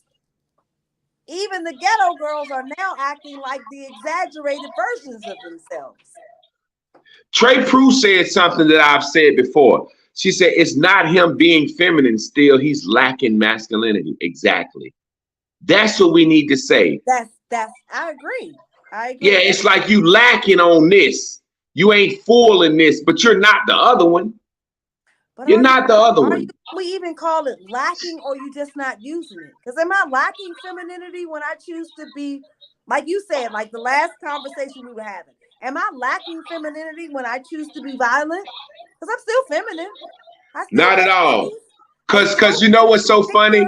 even the ghetto girls are now acting like the exaggerated versions of themselves. Trey Prue said something that I've said before. She said, it's not him being feminine still. He's lacking masculinity. Exactly. That's what we need to say. I agree. Yeah, it's like you lacking on this. You ain't full in this, but you're not the other one. But you're not the other one. We even call it lacking, or you just not using it? Because am I lacking femininity when I choose to be, like you said, like the last conversation we were having? Am I lacking femininity when I choose to be violent? Because I'm still feminine. Not at all. Because you know what's so funny?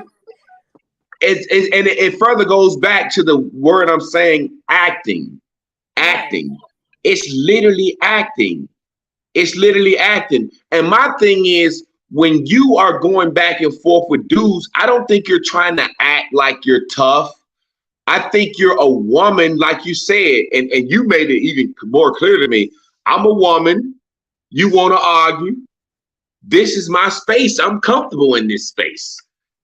It further goes back to the word I'm saying, acting. Acting. It's literally acting. It's literally acting. And my thing is, when you are going back and forth with dudes, I don't think you're trying to act like you're tough. I think you're a woman, like you said, and you made it even more clear to me. I'm a woman. You want to argue. This is my space. I'm comfortable in this space.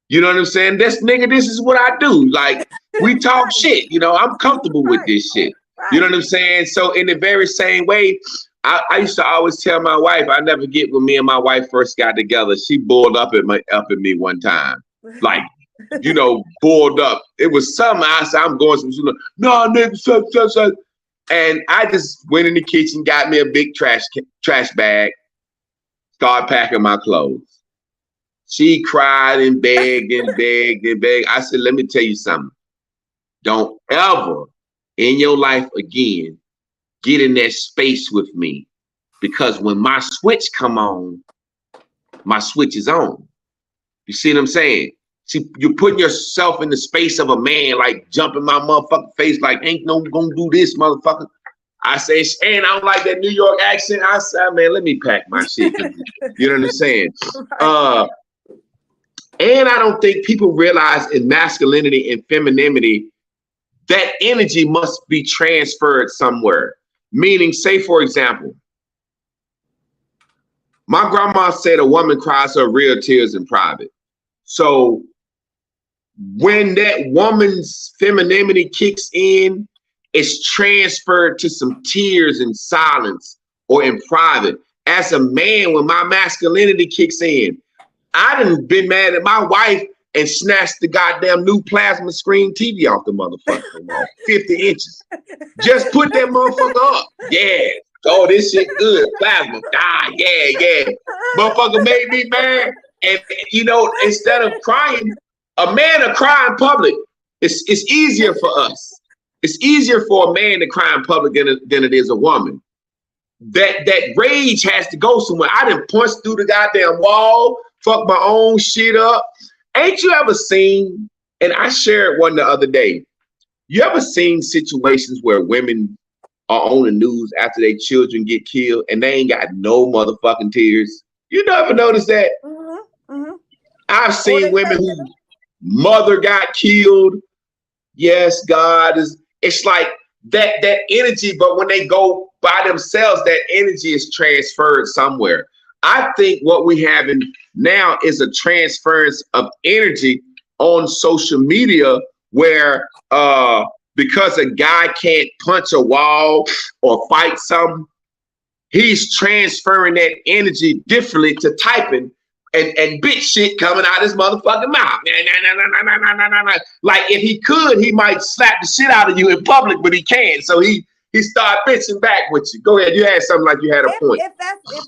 You know what I'm saying? This is what I do. Like, we talk shit. You know, I'm comfortable with this shit. You know what I'm saying? So in the very same way, I used to always tell my wife, I never get when me and my wife first got together. She boiled up at me one time. Like, you know, boiled up. It was something I said, I'm going some, no, nigga, such. And I just went in the kitchen, got me a big trash bag, started packing my clothes. She cried and begged and begged and begged. I said, let me tell you something. Don't ever in your life again get in that space with me, because when my switch come on, my switch is on. You see what I'm saying? See, you're putting yourself in the space of a man, like jumping my motherfucking face, like, ain't no gonna do this, motherfucker. I say, and I don't like that New York accent. I said, man, let me pack my shit. You know what I'm saying? And I don't think people realize in masculinity and femininity, that energy must be transferred somewhere. Meaning, say, for example, my grandma said a woman cries her real tears in private. So when that woman's femininity kicks in, it's transferred to some tears in silence or in private. As a man, when my masculinity kicks in, I done been mad at my wife and snatched the goddamn new plasma screen TV off the motherfucker wall, 50 inches. Just put that motherfucker up. Yeah. Oh, this shit good. Plasma. Ah, yeah. Motherfucker made me mad. And, you know, instead of crying, a man will cry in public. It's easier for us. It's easier for a man to cry in public than it is a woman. That rage has to go somewhere. I done punched through the goddamn wall, fuck my own shit up. Ain't you ever seen, and I shared one the other day, you ever seen situations where women are on the news after their children get killed and they ain't got no motherfucking tears? You never noticed that? Mm-hmm. Mm-hmm. I've seen women whose mother got killed. Yes, God is, it's like that energy, but when they go by themselves, that energy is transferred somewhere. I think what we have now is a transference of energy on social media where because a guy can't punch a wall or fight something, he's transferring that energy differently to typing and bitch shit coming out his motherfucking mouth. Like if he could, he might slap the shit out of you in public, but he can't. So he started bitching back with you. Go ahead. You had something like you had a point. If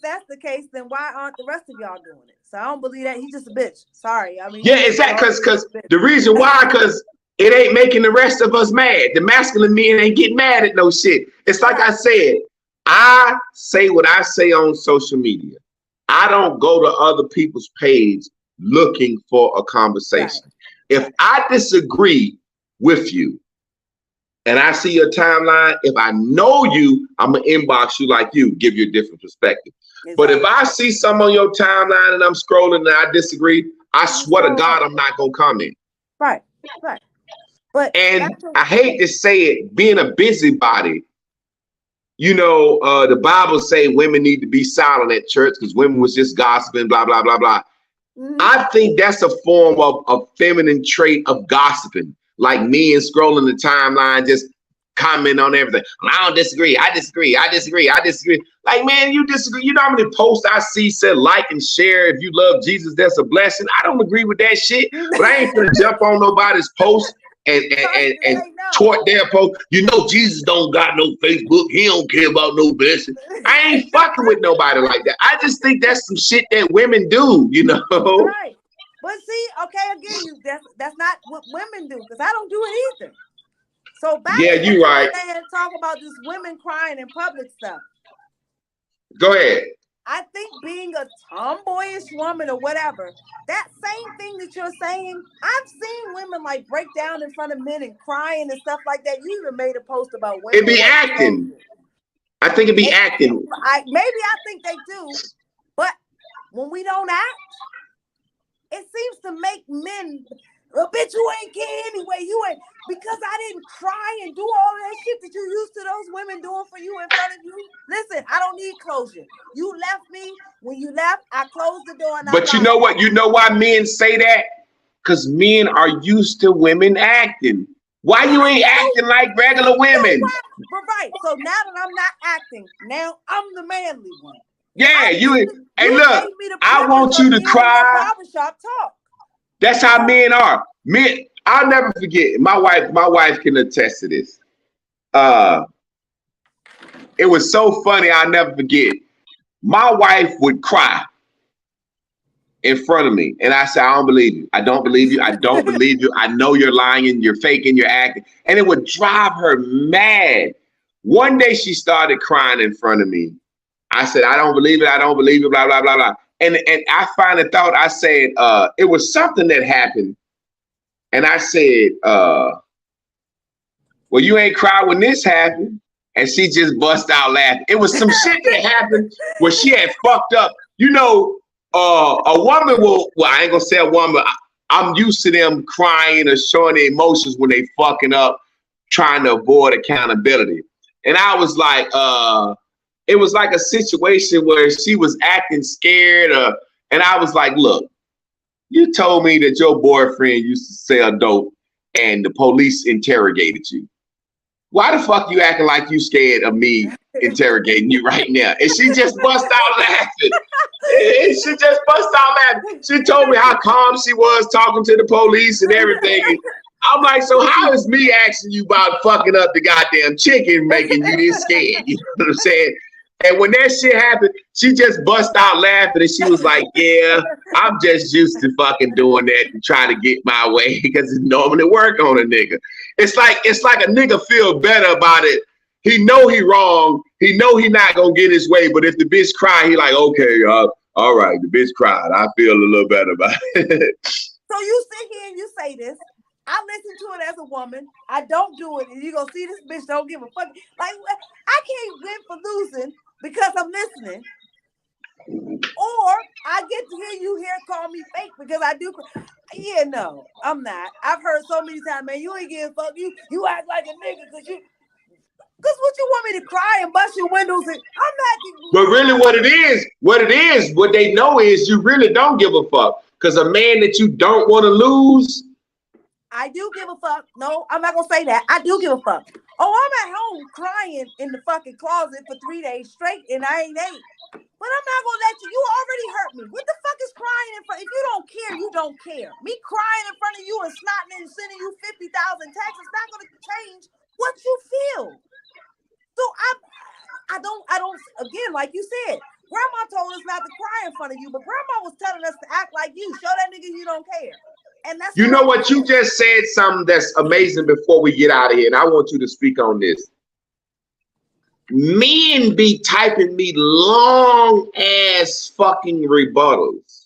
that's the case, then why aren't the rest of y'all doing it? So I don't believe that. He's just a bitch. Sorry. I mean, yeah, exactly. Because the reason why, because it ain't making the rest of us mad. The masculine men ain't getting mad at no shit. It's like I said, I say what I say on social media. I don't go to other people's page looking for a conversation. Right. If I disagree with you and I see your timeline, if I know you, I'm going to inbox you like you, give you a different perspective. Exactly. But if I see some on your timeline and I'm scrolling and I disagree, I swear to God, I'm not going to comment. Right. But I hate to say it, being a busybody, you know, the Bible say women need to be silent at church because women was just gossiping, blah, blah, blah, blah. Mm-hmm. I think that's a form of feminine trait of gossiping, like me and scrolling the timeline, just comment on everything. I don't disagree. I disagree. Like, man, you disagree. You know how many posts I see said like and share. If you love Jesus, that's a blessing. I don't agree with that shit, but I ain't gonna jump on nobody's post and tort their post. You know, Jesus don't got no Facebook. He don't care about no blessing. I ain't fucking with nobody like that. I just think that's some shit that women do, you know? Right. But see, okay, again, that's not what women do, because I don't do it either. So back you right. And talk about this women crying in public stuff. Go ahead. I think being a tomboyish woman or whatever, that same thing that you're saying, I've seen women like break down in front of men and crying and stuff like that. You even made a post about women. It be acting. I think it be acting. Maybe I think they do, but when we don't act, it seems to make men, well, bitch, you ain't care anyway. You ain't, because I didn't cry and do all that shit that you used to those women doing for you in front of you. Listen, I don't need closure. You left me. When you left, I closed the door. And but you know what? You know why men say that? Because men are used to women acting. Why you ain't acting like regular women? But right. So now that I'm not acting, now I'm the manly one. Yeah, hey, look, I want you to cry. Barbershop talk. That's how men are. Men, I'll never forget. My wife can attest to this. It was so funny, I'll never forget. My wife would cry in front of me. And I said, I don't believe you. I don't believe you. I don't believe you. I know you're lying. You're faking. You're acting. And it would drive her mad. One day she started crying in front of me. I said, I don't believe it. I don't believe it. Blah, blah, blah, blah. And I finally thought, I said, it was something that happened. And I said, well, you ain't cried when this happened. And she just bust out laughing. It was some shit that happened where she had fucked up. You know, a woman will, well, I ain't gonna say a woman, I'm used to them crying or showing their emotions when they fucking up, trying to avoid accountability. And I was like, it was like a situation where she was acting scared, and I was like, look, you told me that your boyfriend used to sell dope and the police interrogated you. Why the fuck you acting like you scared of me interrogating you right now? And she just bust out laughing. And she just bust out laughing. She told me how calm she was talking to the police and everything. I'm like, so how is me asking you about fucking up the goddamn chicken making you this scared? You know what I'm saying? And when that shit happened, she just bust out laughing and she was like, yeah, I'm just used to fucking doing that and try to get my way because it normally work on a nigga. It's like a nigga feel better about it. He know he wrong. He know he not gonna get his way, but if the bitch cry, he like, okay, all right, the bitch cried. I feel a little better about it. So you sit here and you say this. I listen to it as a woman. I don't do it. And you gonna see this bitch don't give a fuck. Like, I can't win for losing because I'm listening. Or I get to hear you here call me fake because I do. Yeah, no, I'm not. I've heard so many times, man, you ain't giving a fuck. You act like a nigga because what you want me to cry and bust your windows and I'm not. But really what they know is you really don't give a fuck. Because a man that you don't want to lose. I do give a fuck. No, I'm not gonna say that. I do give a fuck. Oh, I'm at home crying in the fucking closet for 3 days straight and I ain't ate. But I'm not gonna let you. You already hurt me. What the fuck is crying in front? If you don't care, you don't care. Me crying in front of you and snotting and sending you 50,000 texts is not gonna change what you feel. So I don't. Again, like you said, Grandma told us not to cry in front of you, but Grandma was telling us to act like you. Show that nigga you don't care. And that's you know what you just said something that's amazing before we get out of here, and I want you to speak on this. Men be typing me long ass fucking rebuttals.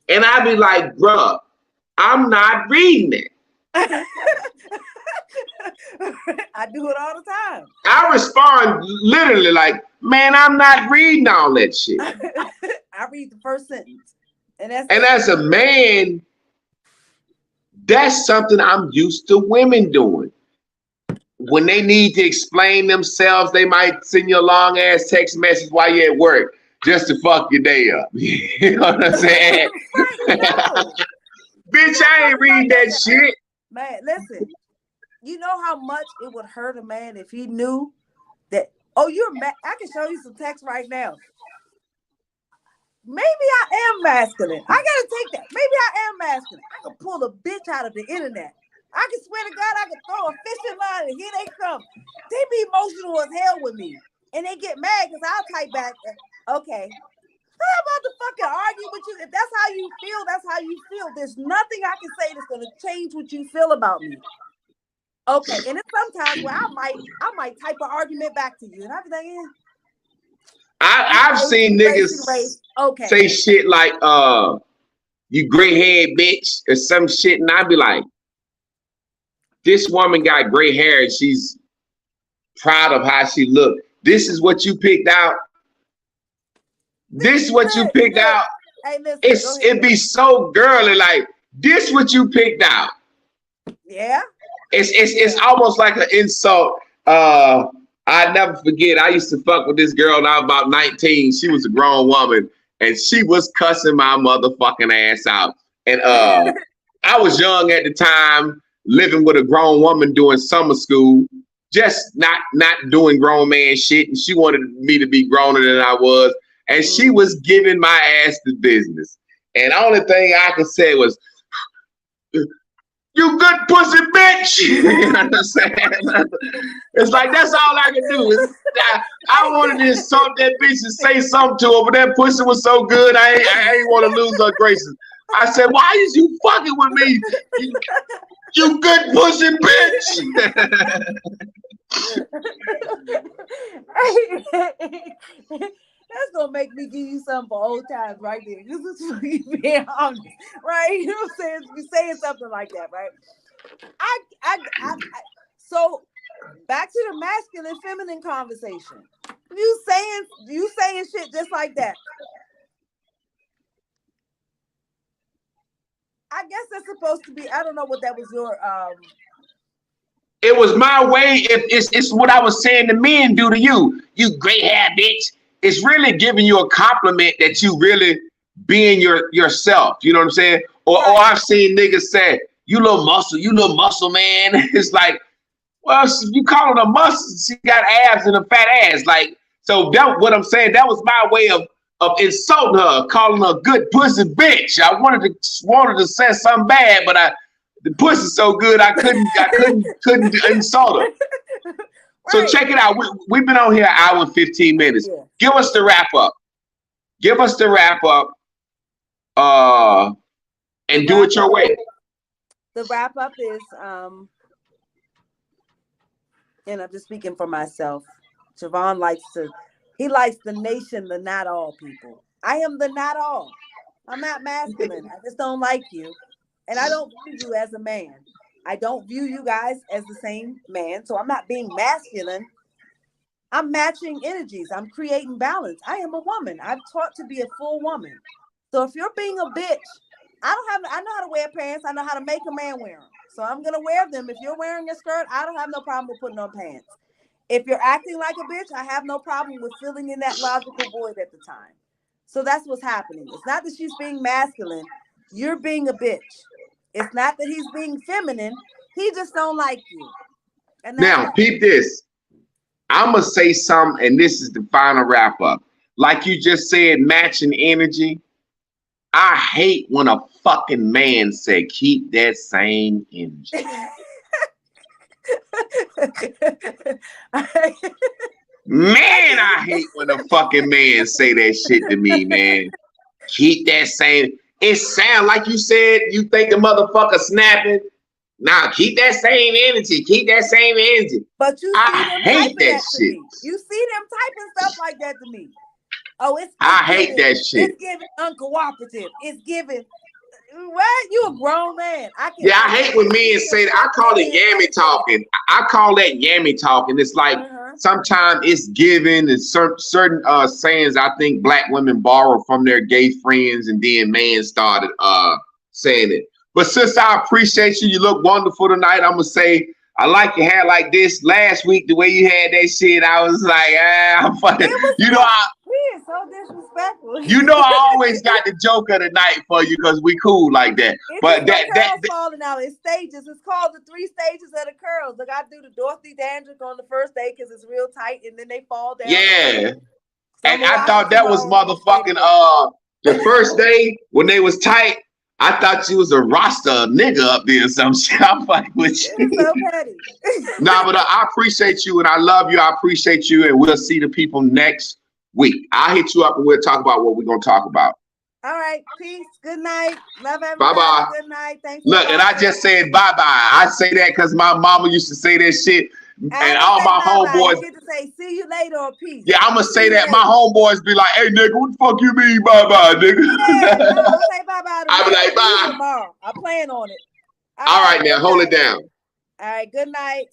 And I be like, bruh, I'm not reading it. I do it all the time. I respond literally like, man, I'm not reading all that shit. I read the first sentence. And as a man, that's something I'm used to women doing. When they need to explain themselves, they might send you a long ass text message while you're at work just to fuck your day up. You know what I'm saying? Bitch, I ain't read that shit. Man, listen, you know how much it would hurt a man if he knew that, oh, you're mad. I can show you some text right now. Maybe I am masculine. I gotta take that. Maybe I am masculine. I can pull a bitch out of the internet. I can swear to God, I can throw a fishing line and here they come. They be emotional as hell with me. And they get mad because I'll type back, okay. I'm about to fucking argue with you. If that's how you feel, that's how you feel. There's nothing I can say that's gonna change what you feel about me. Okay, and it's sometimes where I might type an argument back to you. And I'll be like, yeah. I've seen niggas say shit like, you gray haired bitch or some shit, and I'd be like, this woman got gray hair and she's proud of how she looked. This is what you picked out. This is what you picked out. Hey, listen, it'd be so girly, like, this what you picked out. Yeah. It's almost like an insult. I never forget, I used to fuck with this girl when I was about 19. She was a grown woman and she was cussing my motherfucking ass out. And I was young at the time, living with a grown woman doing summer school, just not doing grown man shit. And she wanted me to be growner than I was. And she was giving my ass the business. And the only thing I could say was, you good pussy bitch. You know what I'm saying? It's like, that's all I can do. I wanted to insult that bitch and say something to her, but that pussy was so good, I ain't want to lose her graces. I said, why is you fucking with me? You good pussy bitch. That's gonna make me give you something for old times right there. This is for you being honest, right? You know what I'm saying? Be saying something like that, right? So back to the masculine feminine conversation. You saying shit just like that. I guess that's supposed to be. I don't know what that was your. It was my way. It's what I was saying to men do to you. You gray hair bitch. It's really giving you a compliment that you really being yourself. You know what I'm saying? Or I've seen niggas say, you little muscle man. It's like, well, you call her a muscle. She got abs and a fat ass. Like, so that what I'm saying. That was my way of insulting her, calling her a good pussy bitch. I wanted to say something bad, but the pussy's so good I couldn't insult her. So check it out. We've been on here an hour and 15 minutes. Yeah. Give us the wrap up. And do it your way. The wrap up is and I'm just speaking for myself. Javon likes the nation, the not all people. I am the not all. I'm not masculine. I just don't like you. And I don't view you as a man. I don't view you guys as the same man. So I'm not being masculine. I'm matching energies. I'm creating balance. I am a woman. I've taught to be a full woman. So if you're being a bitch, I know how to wear pants. I know how to make a man wear them. So I'm going to wear them. If you're wearing a skirt, I don't have no problem with putting on pants. If you're acting like a bitch, I have no problem with filling in that logical void at the time. So that's what's happening. It's not that she's being masculine. You're being a bitch. It's not that he's being feminine. He just don't like you. And now, peep this. I'm going to say something, and this is the final wrap up. Like you just said, matching energy. I hate when a fucking man say, keep that same energy. Man, I hate when a fucking man say that shit to me, man. Keep that same. It sound like you said you think the motherfucker snapping. Nah, keep that same energy. Keep that same energy. But you see I hate that shit. You see them typing stuff like that to me. Oh, I hate that shit. It's giving uncooperative. It's giving. What? You a grown man. I hate when men say that. I call it yammy talking. I call that yammy talking. It's like sometimes it's given and certain sayings I think black women borrow from their gay friends, and then man started saying it. But sis, I appreciate you. You look wonderful tonight. I'm gonna say I like your hair like this. Last week, the way you had that shit, I was like, I'm fucking. You know, we are so disrespectful. You know, I always got the joke of the night for you because we cool like that. But that falling out in stages. It's called the 3 stages of the curls. Look, I do the Dorothy Dandruff on the first day because it's real tight, and then they fall down. Yeah, and I thought that was motherfucking the first day when they was tight. I thought you was a roster nigga up there or some shit. I'm fucking with you. It's so petty. Nah, but I appreciate you and I love you. I appreciate you, and we'll see the people next week. I'll hit you up and we'll talk about what we're gonna talk about. All right, peace. Good night. Love everybody. Bye-bye. Good night. Thanks. Look, and I just said bye-bye. I say that because my mama used to say that shit. And all my homeboys get to say see you later or peace. Yeah, I'm gonna say that. My homeboys be like, hey nigga, what the fuck you mean bye-bye, nigga? Yeah, no, don't say bye-bye. I be like, bye. Tomorrow. I'm playing on it. All right, now hold it down. All right, good night.